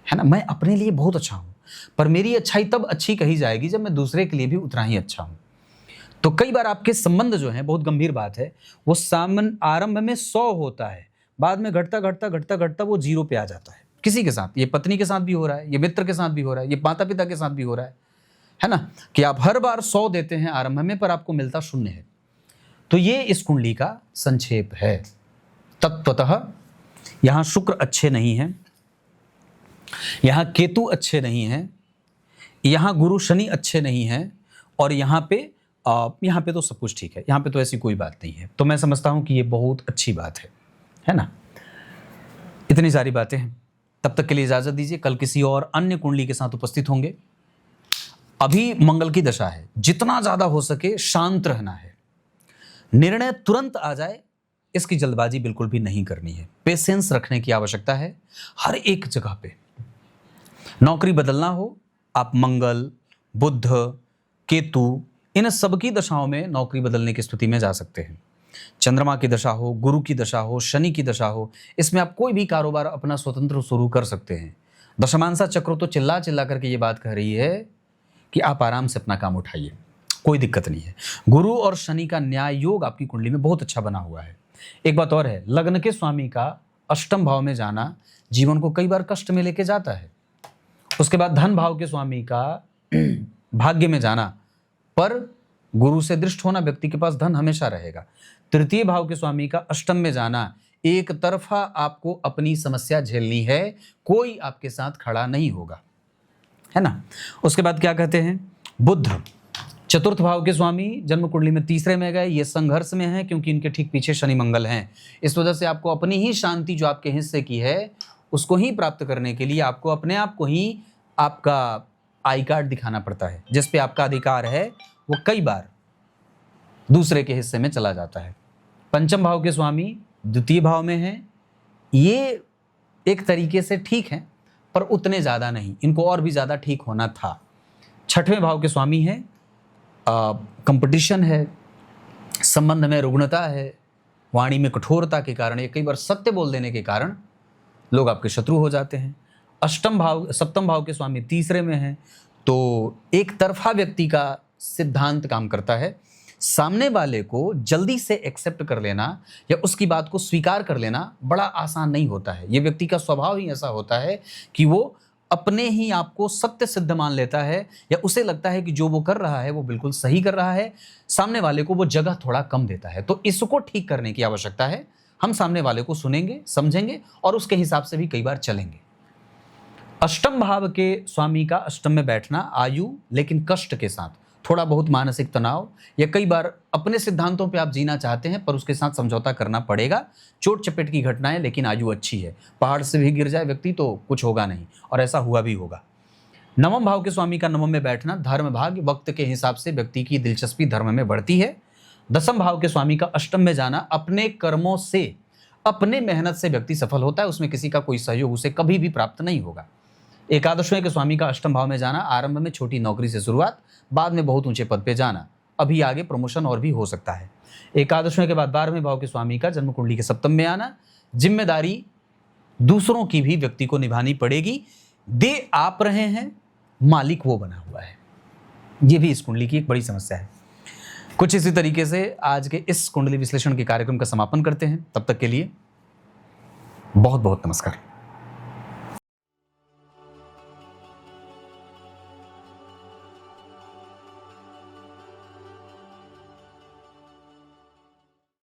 ना। मैं अपने लिए बहुत अच्छा हूं, पर मेरी अच्छाई तब अच्छी कही जाएगी जब मैं दूसरे के लिए भी उतना ही अच्छा हूं। तो कई बार आपके संबंध जो है, बहुत गंभीर बात है, वो आरंभ में 100 होता है, बाद में घटता घटता घटता घटता वो 0 पे आ जाता है। किसी के साथ, ये पत्नी के साथ भी हो रहा है, ये मित्र के साथ भी हो रहा है, ये माता पिता के साथ भी हो रहा है ना, कि आप हर बार 100 देते हैं आरंभ में, पर आपको मिलता 0 है। तो ये इस कुंडली का संक्षेप है। तत्वतः यहां शुक्र अच्छे नहीं है, यहां केतु अच्छे नहीं हैं, यहां गुरु शनि अच्छे नहीं हैं, और यहां पे तो सब कुछ ठीक है, यहां पे तो ऐसी कोई बात नहीं है। तो मैं समझता हूं कि ये बहुत अच्छी बात है ना। इतनी सारी बातें हैं। तब तक के लिए इजाजत दीजिए, कल किसी और अन्य कुंडली के साथ उपस्थित होंगे। अभी मंगल की दशा है, जितना ज्यादा हो सके शांत रहना है, निर्णय तुरंत आ जाए इसकी जल्दबाजी बिल्कुल भी नहीं करनी है, पेशेंस रखने की आवश्यकता है हर एक जगह पे। नौकरी बदलना हो, आप मंगल, बुध, केतु, इन सबकी दशाओं में नौकरी बदलने की स्थिति में जा सकते हैं। चंद्रमा की दशा हो, गुरु की दशा हो, शनि की दशा हो, इसमें आप कोई भी कारोबार अपना स्वतंत्र शुरू कर सकते हैं। दशमांसा चक्र तो चिल्ला चिल्ला करके ये बात कह रही है कि आप आराम से अपना काम उठाइए, कोई दिक्कत नहीं है। गुरु और शनि का न्याय योग आपकी कुंडली में बहुत अच्छा बना हुआ है। एक बात और है, लग्न के स्वामी का अष्टम भाव में जाना जीवन को कई बार कष्ट में लेके जाता है। उसके बाद धन भाव के स्वामी का भाग्य में जाना, पर गुरु से दृष्ट होना, व्यक्ति के पास धन हमेशा रहेगा। तृतीय भाव के स्वामी का अष्टम में जाना, एक तरफा आपको अपनी समस्या झेलनी है, कोई आपके साथ खड़ा नहीं होगा, है ना। उसके बाद क्या कहते हैं, बुध चतुर्थ भाव के स्वामी जन्म कुंडली में तीसरे में गए, ये संघर्ष में है क्योंकि इनके ठीक पीछे शनि मंगल हैं। इस वजह से आपको अपनी ही शांति जो आपके हिस्से की है उसको ही प्राप्त करने के लिए आपको अपने आप को ही आपका आई कार्ड दिखाना पड़ता है, जिस पे आपका अधिकार है वो कई बार दूसरे के हिस्से में चला जाता है। पंचम भाव के स्वामी द्वितीय भाव में हैं, ये एक तरीके से ठीक हैं पर उतने ज़्यादा नहीं, इनको और भी ज़्यादा ठीक होना था। छठवें भाव के स्वामी हैं, कंपटीशन है, संबंध में रुग्णता है, वाणी में कठोरता के कारण या कई बार सत्य बोल देने के कारण लोग आपके शत्रु हो जाते हैं। सप्तम भाव के स्वामी तीसरे में हैं, तो एक तरफा व्यक्ति का सिद्धांत काम करता है। सामने वाले को जल्दी से एक्सेप्ट कर लेना या उसकी बात को स्वीकार कर लेना बड़ा आसान नहीं होता है। ये व्यक्ति का स्वभाव ही ऐसा होता है कि वो अपने ही आप को सत्य सिद्ध मान लेता है, या उसे लगता है कि जो वो कर रहा है वो बिल्कुल सही कर रहा है, सामने वाले को वो जगह थोड़ा कम देता है। तो इसको ठीक करने की आवश्यकता है। हम सामने वाले को सुनेंगे, समझेंगे और उसके हिसाब से भी कई बार चलेंगे। अष्टम भाव के स्वामी का अष्टम में बैठना आयु लेकिन कष्ट के साथ, थोड़ा बहुत मानसिक तनाव, या कई बार अपने सिद्धांतों पे आप जीना चाहते हैं पर उसके साथ समझौता करना पड़ेगा। चोट चपेट की घटनाएं, लेकिन आयु अच्छी है। पहाड़ से भी गिर जाए व्यक्ति तो कुछ होगा नहीं, और ऐसा हुआ भी होगा। नवम भाव के स्वामी का नवम में बैठना, धर्म भाग्य वक्त के हिसाब से व्यक्ति की दिलचस्पी धर्म में बढ़ती है। दसम भाव के स्वामी का अष्टम में जाना, अपने कर्मों से, अपने मेहनत से व्यक्ति सफल होता है, उसमें किसी का कोई सहयोग उसे कभी भी प्राप्त नहीं होगा। एकादशवें के स्वामी का अष्टम भाव में जाना, आरंभ में छोटी नौकरी से शुरुआत, बाद में बहुत ऊंचे पद पे जाना, अभी आगे प्रमोशन और भी हो सकता है। एकादशवें के बाद 12वें भाव के स्वामी का जन्म कुंडली के सप्तम में आना, जिम्मेदारी दूसरों की भी व्यक्ति को निभानी पड़ेगी। दे आप रहे हैं, मालिक वो बना हुआ है। ये भी इस कुंडली की एक बड़ी समस्या है। कुछ इसी तरीके से आज के इस कुंडली विश्लेषण के कार्यक्रम का समापन करते हैं। तब तक के लिए बहुत बहुत नमस्कार।